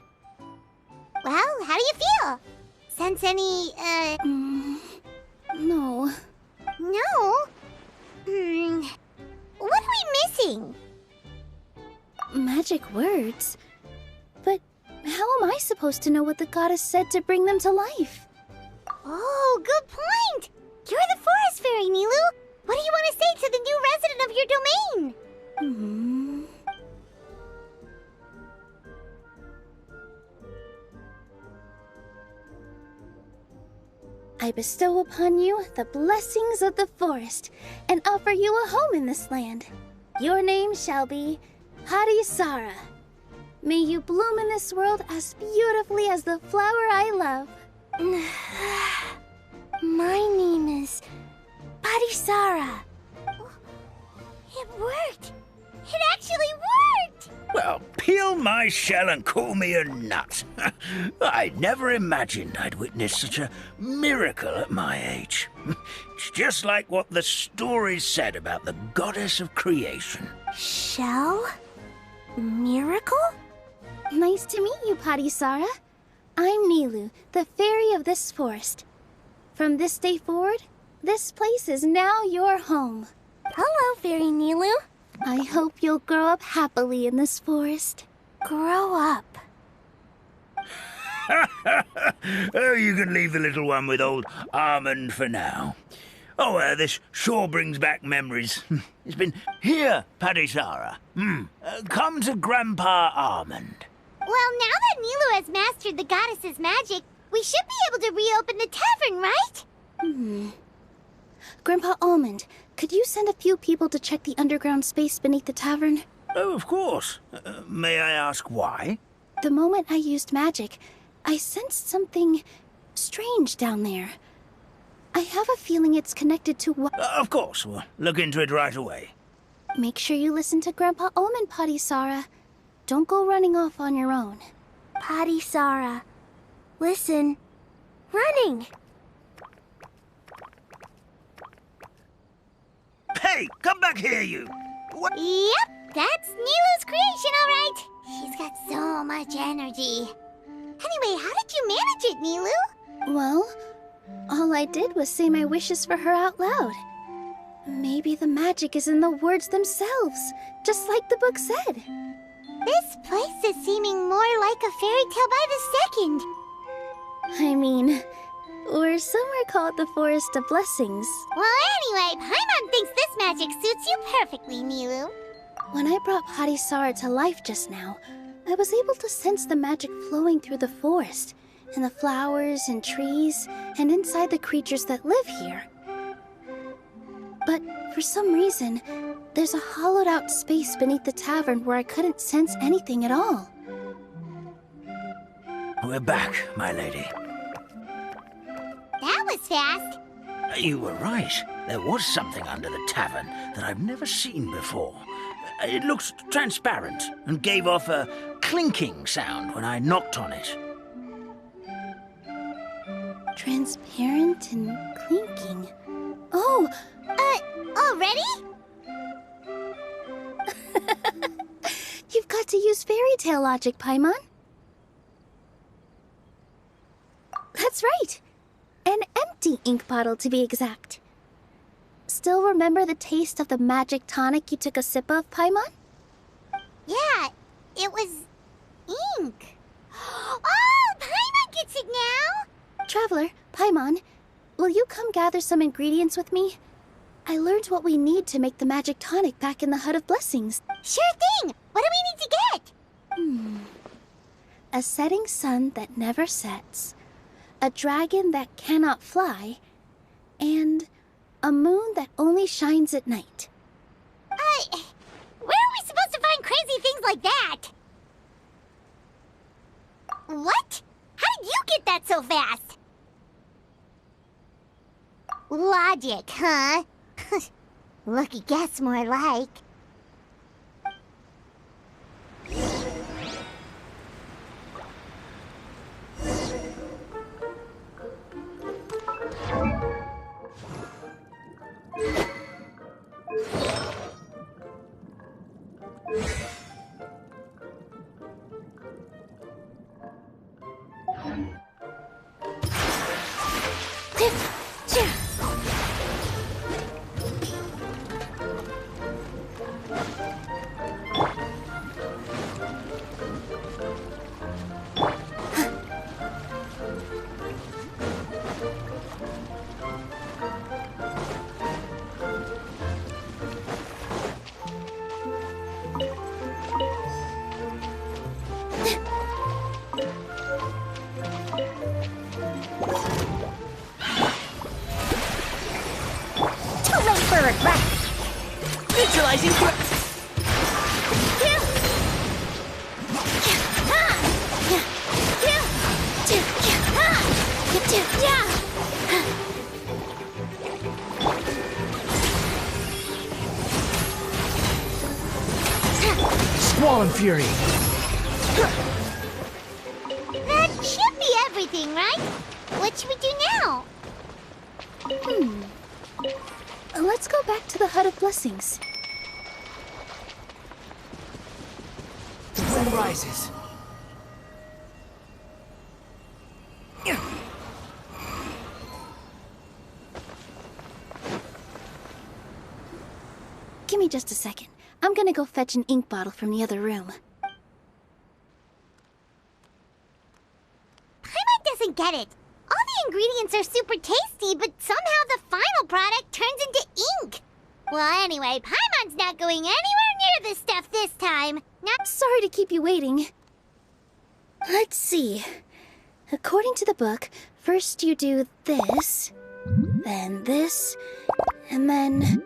Well, how do you feel? Sense any, No. No? What are we missing? Magic words? But how am I supposed to know what the goddess said to bring them to life? Oh, good point! You're the forest fairy, Nilu! What do you want to say to the new resident of your domain? I bestow upon you the blessings of the forest, and offer you a home in this land. Your name shall be Harisara. May you bloom in this world as beautifully as the flower I love. My name is Harisara. It worked! It actually worked! Well, peel my shell and call me a nut. I never imagined I'd witness such a miracle at my age. It's just like what the stories said about the goddess of creation. Shell? Miracle? Nice to meet you, Harisara. I'm Nilu, the fairy of this forest. From this day forward, this place is now your home. Hello, Fairy Nilu. I hope you'll grow up happily in this forest. Grow up. Oh, you can leave the little one with old Almond for now. Oh, this sure brings back memories. It's been here, Padisara. Come to Grandpa Almond. Well, now that Nilu has mastered the goddess's magic, we should be able to reopen the tavern, right? Grandpa Almond, could you send a few people to check the underground space beneath the tavern? Oh, of course. May I ask why? The moment I used magic, I sensed something strange down there. I have a feeling it's connected to what... Of course. We'll look into it right away. Make sure you listen to Grandpa Almond, Padisara. Don't go running off on your own. Padisara, listen. Running! Hey, come back here, you! What? Yep, that's Nilu's creation, all right. She's got so much energy. Anyway, how did you manage it, Nilu? Well, all I did was say my wishes for her out loud. Maybe the magic is in the words themselves, just like the book said. This place is seeming more like a fairy tale by the second. I mean, or somewhere called the Forest of Blessings. Well, anyway, Paimon thinks this magic suits you perfectly, Nilu. When I brought Harisara to life just now, I was able to sense the magic flowing through the forest, and the flowers and trees, and inside the creatures that live here. But for some reason, there's a hollowed-out space beneath the tavern where I couldn't sense anything at all. We're back, my lady. That was fast. You were right. There was something under the tavern that I've never seen before. It looked transparent and gave off a clinking sound when I knocked on it. Transparent and clinking. Oh! Already? You've got to use fairy tale logic, Paimon. That's right. An empty ink bottle, to be exact. still remember the taste of the magic tonic you took a sip of, Paimon? Yeah, it was ink. Oh, Paimon gets it now! Traveler, Paimon, will you come gather some ingredients with me? I learned what we need to make the magic tonic back in the Hut of Blessings. Sure thing! What do we need to get? A setting sun that never sets, a dragon that cannot fly, and a moon that only shines at night. Where are we supposed to find crazy things like that? What? How did you get that so fast? Logic, huh? Lucky guess, more like. Neutralizing threat. Squall and Fury. That should be everything, right? What should we do now? Let's go back to the Hut of Blessings. The wind rises. Give me just a second. I'm gonna go fetch an ink bottle from the other room. Paimon doesn't get it. All the ingredients are super tasty, but somehow the final product turns into ink. Well, anyway, Paimon's not going anywhere near this stuff this time. Not Sorry to keep you waiting. Let's see. According to the book, first you do this, then this, and then...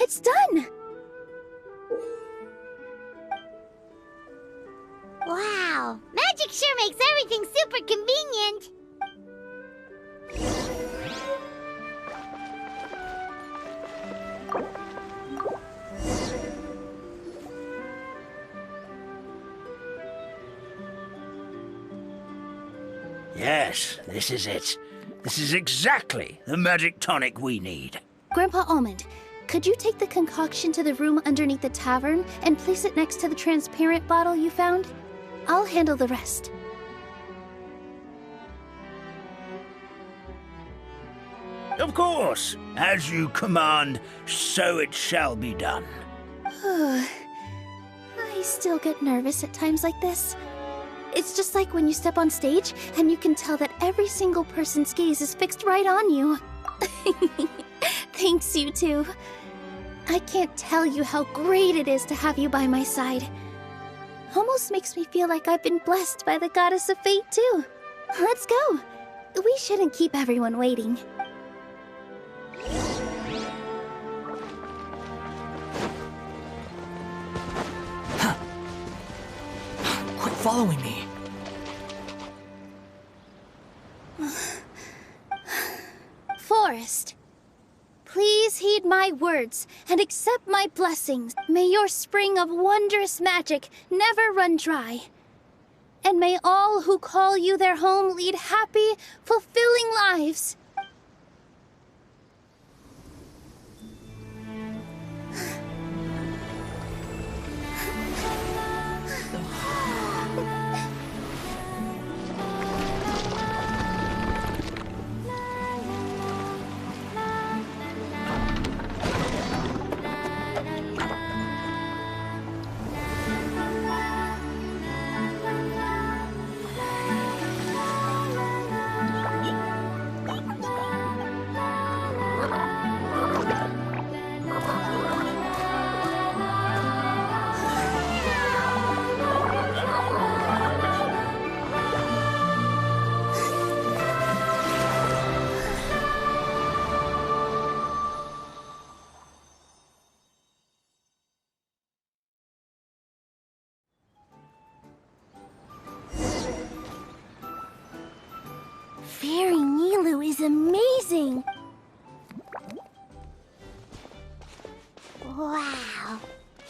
It's done! Wow, magic sure makes everything super convenient. Yes, this is it. This is exactly the magic tonic we need. Grandpa Almond, could you take the concoction to the room underneath the tavern and place it next to the transparent bottle you found? I'll handle the rest. Of course. As you command, so it shall be done. I still get nervous at times like this. It's just like when you step on stage and you can tell that every single person's gaze is fixed right on you. Thanks, you two. I can't tell you how great it is to have you by my side. Almost makes me feel like I've been blessed by the goddess of fate, too. Let's go. We shouldn't keep everyone waiting. Quit following me. Forest, please heed my words and accept my blessings. May your spring of wondrous magic never run dry. And may all who call you their home lead happy, fulfilling lives. amazing. Wow.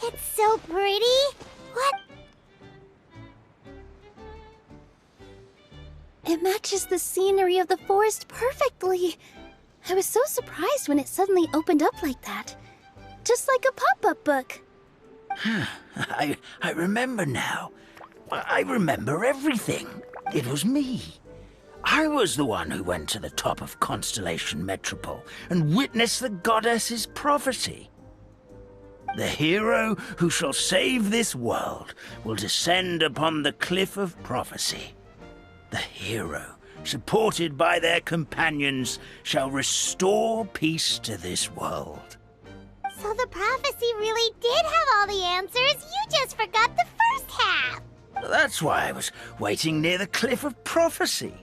It's so pretty. What? It matches the scenery of the forest perfectly. I was so surprised when it suddenly opened up like that. Just like a pop-up book. I remember now. I remember everything. It was me. I was the one who went to the top of Constellation Metropole and witnessed the goddess's prophecy. The hero who shall save this world will descend upon the cliff of prophecy. The hero, supported by their companions, shall restore peace to this world. So the prophecy really did have all the answers. You just forgot the first half. That's why I was waiting near the cliff of prophecy.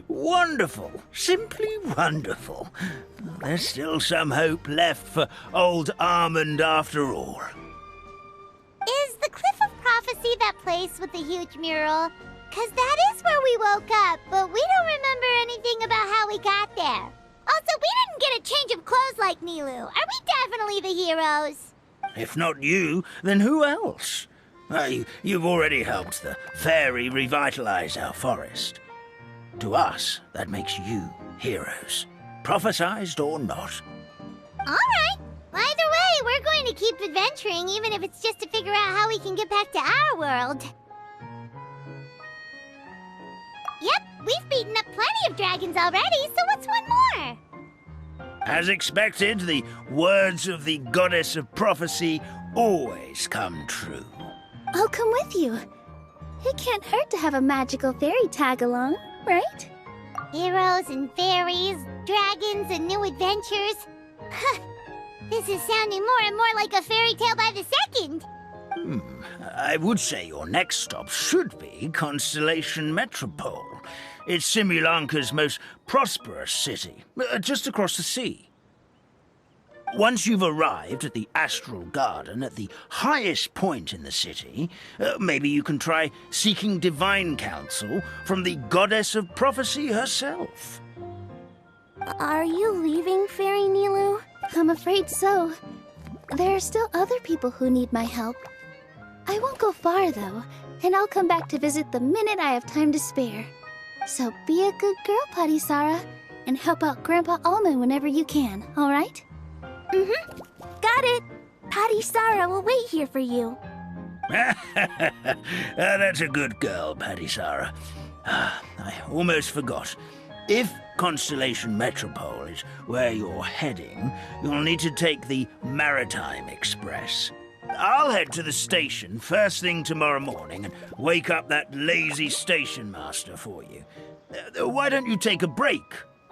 Wonderful. Simply wonderful. There's still some hope left for old Almond after all. Is the Cliff of Prophecy that place with the huge mural? 'Cause that is where we woke up, but we don't remember anything about how we got there. Also, we didn't get a change of clothes like Nilu. Are we definitely the heroes? If not you, then who else? You've already helped the fairy revitalize our forest. To us, that makes you heroes, prophesized or not. All right. Either way, we're going to keep adventuring, even if it's just to figure out how we can get back to our world. Yep, we've beaten up plenty of dragons already, so what's one more? As expected, the words of the goddess of prophecy always come true. I'll come with you. It can't hurt to have a magical fairy tag along, right? Heroes and fairies, dragons and new adventures. This is sounding more and more like a fairy tale by the second. I would say your next stop should be Constellation Metropole. It's Simulanka's most prosperous city, just across the sea. Once you've arrived at the Astral Garden at the highest point in the city, maybe you can try seeking divine counsel from the goddess of prophecy herself. Are you leaving, Fairy Nilu? I'm afraid so. There are still other people who need my help. I won't go far, though, and I'll come back to visit the minute I have time to spare. So be a good girl, Patty Sarah, and help out Grandpa Almond whenever you can, all right? Mm-hmm. Got it. Patty Sarah will wait here for you. That's a good girl, Patty Sarah. I almost forgot. If Constellation Metropole is where you're heading, you'll need to take the Maritime Express. I'll head to the station first thing tomorrow morning and wake up that lazy station master for you. Why don't you take a break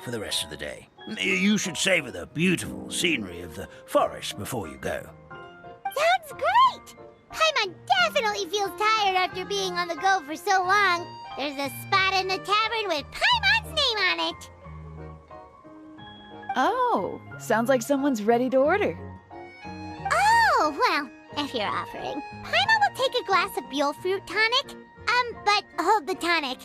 for the rest of the day? You should savor the beautiful scenery of the forest before you go. Sounds great! Paimon definitely feels tired after being on the go for so long. There's a spot in the tavern with Paimon's name on it. Oh, sounds like someone's ready to order. Oh, well, if you're offering. Paimon will take a glass of Buell fruit tonic. But hold the tonic.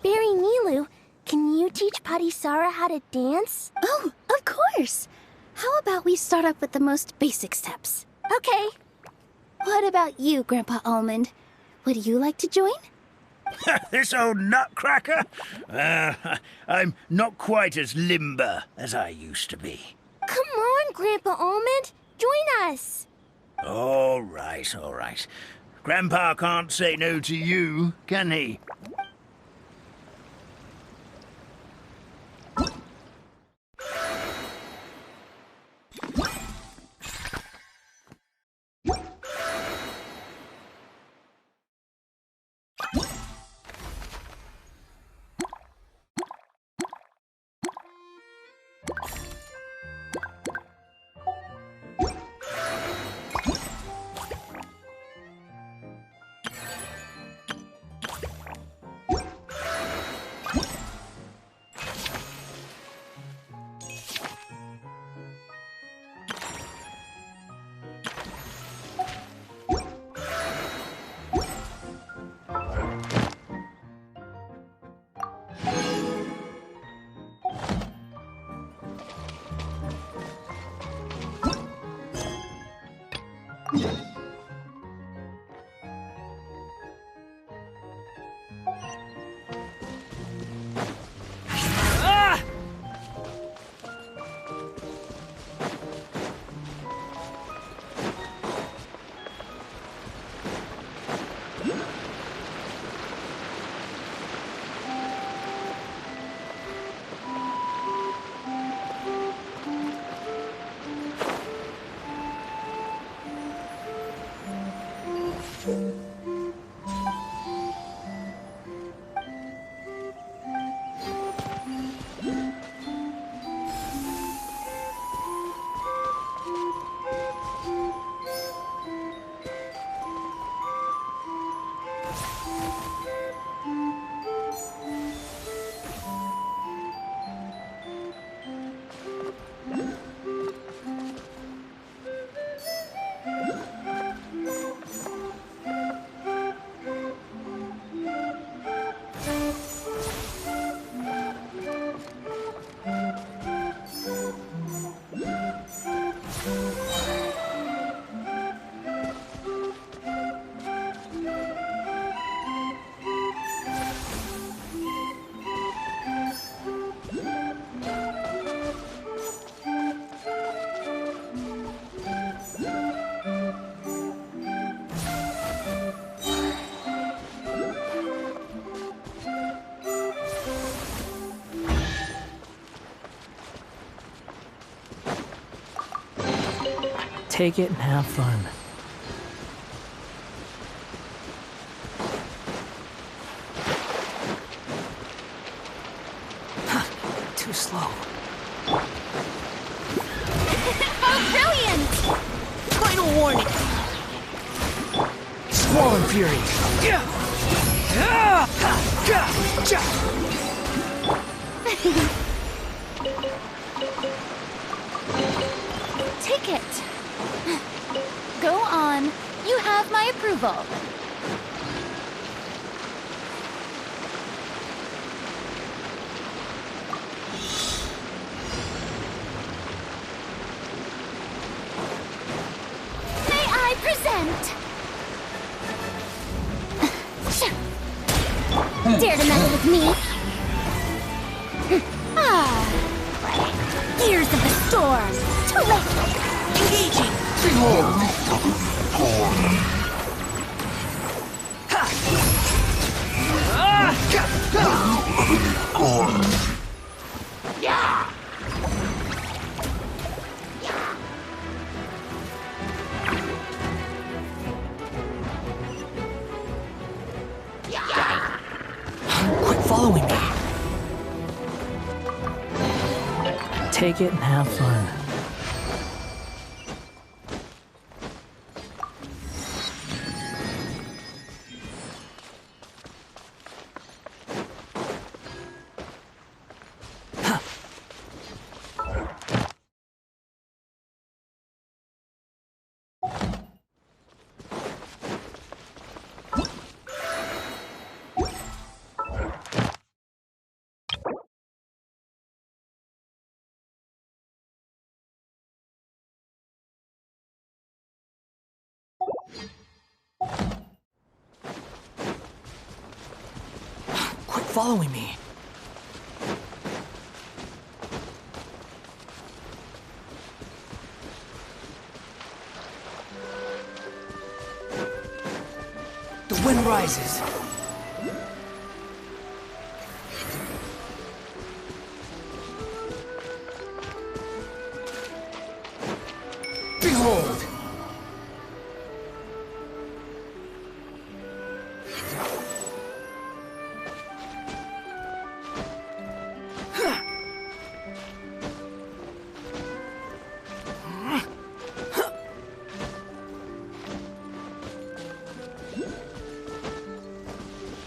Fairy Nilu, can you teach Patty Sarah how to dance? Oh, of course. How about we start up with the most basic steps? Okay. What about you, Grandpa Almond? Would you like to join? This old nutcracker? I'm not quite as limber as I used to be. Come on, Grandpa Almond. Join us. All right, all right. Grandpa can't say no to you, can he? Take it and have fun. Too slow. Oh, brilliant! Final warning! Squall Fury! Take it. Go on. You have my approval. May I present? Dare to mess with me? Gears of the storm. Too late. Engaging! Quit following me. Take it and have fun. Quit following me. The wind rises. Behold!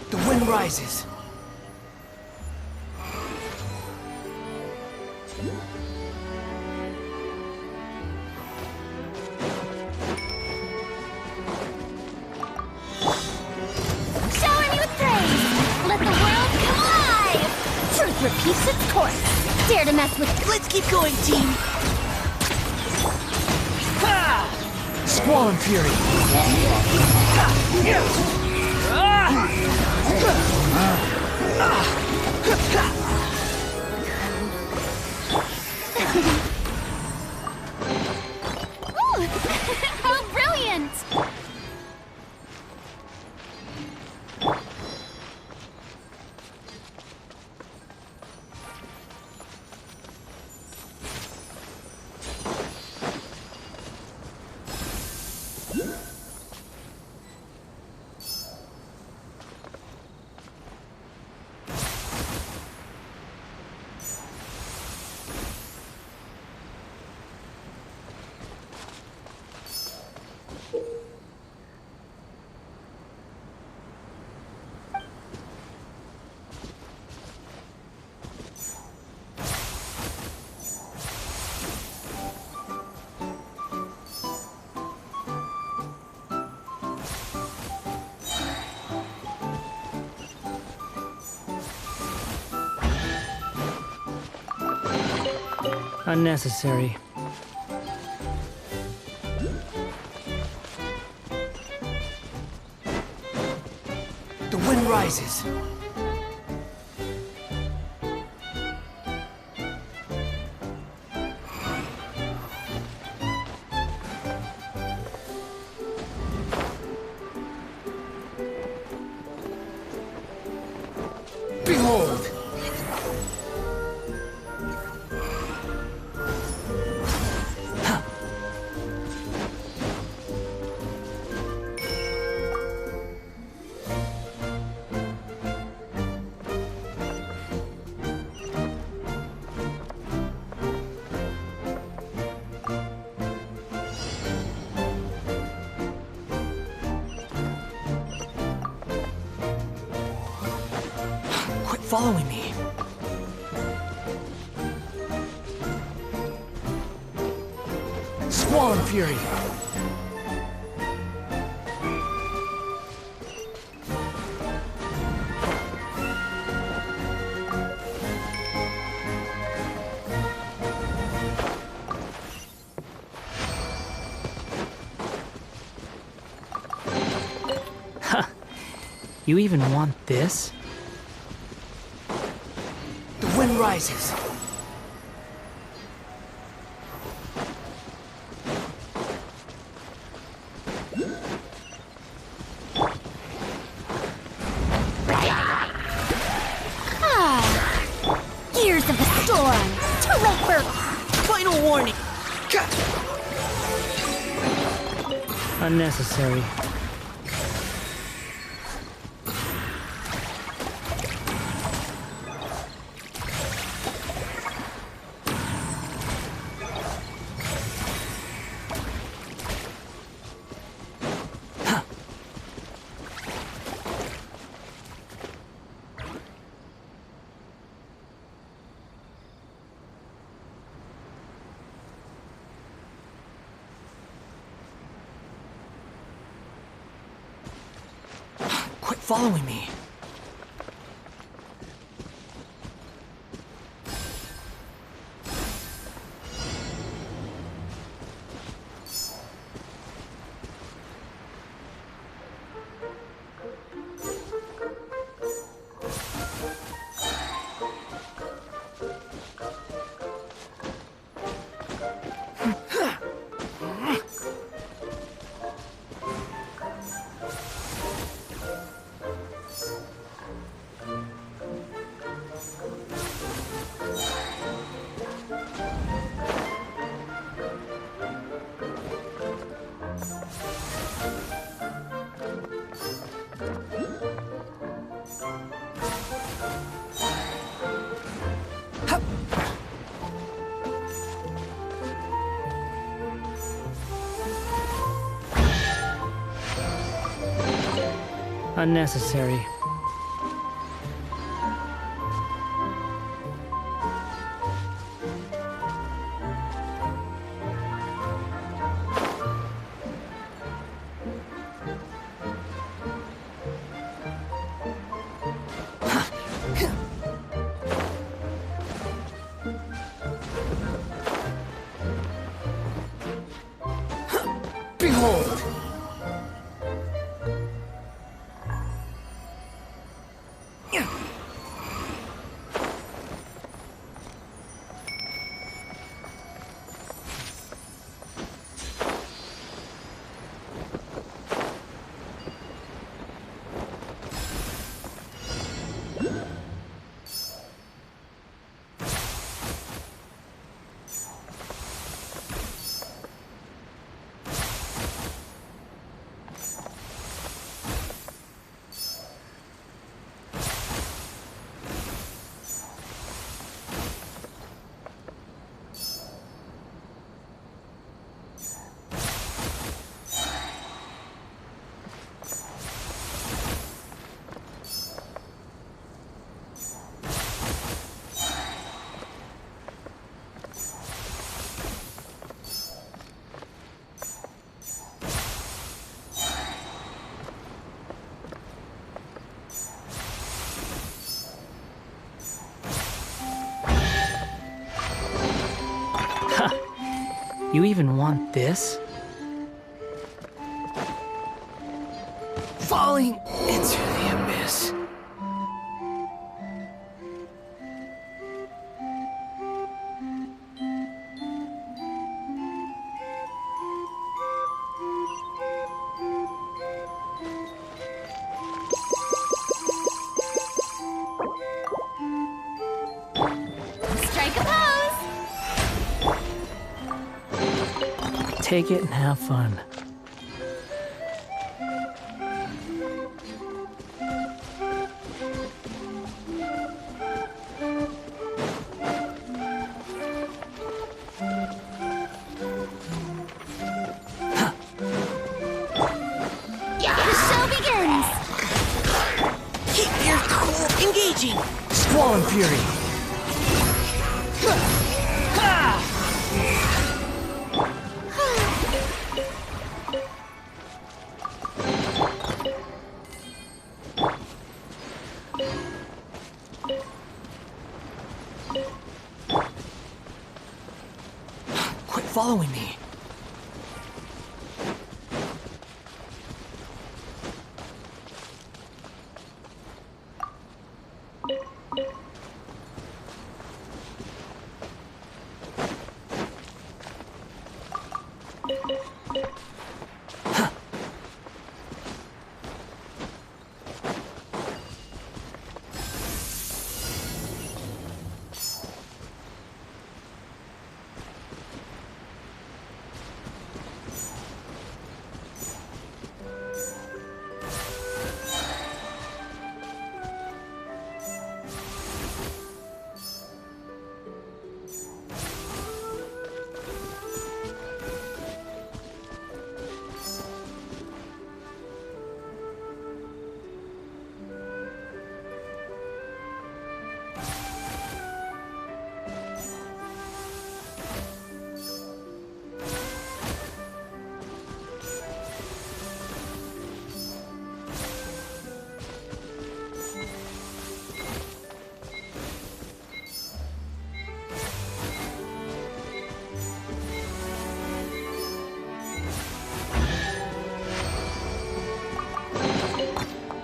The wind rises. Shower me with praise! Let the world come alive! Truth repeats its course. Dare to mess with... Let's keep going, team! Squall and Fury! Ooh! How brilliant! Unnecessary. The wind rises. Behold! Quit following me. Squall and Fury. Huh. You even want this? The wind rises. Gears of the storm! Too late for final warning! Unnecessary. Quit following me. Unnecessary. Behold! You even want this? Falling into the abyss. Strike a pose! Take it and have fun. The show begins! Keep your cool, engaging. Squall and fury. Quit following me.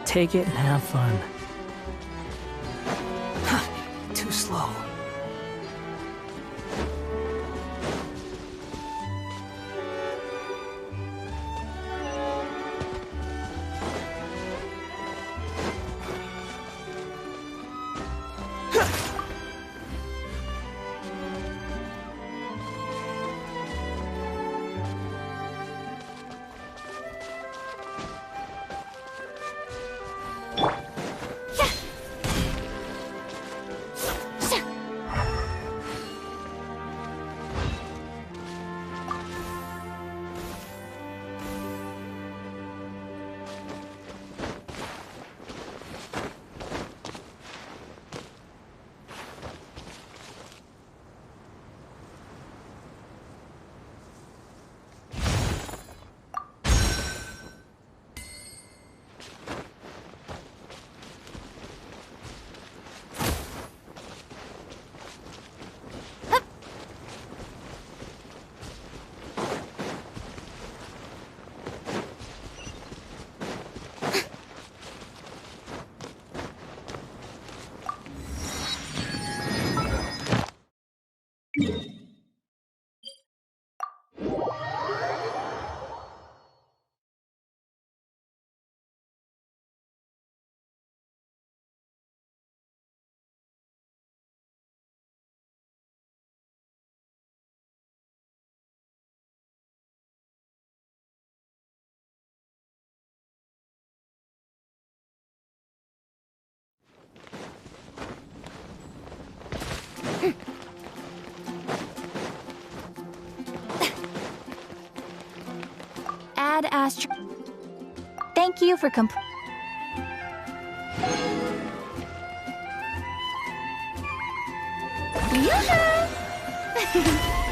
Take it and have fun. Too slow. Ad Astro. Thank you for Yoo-hoo!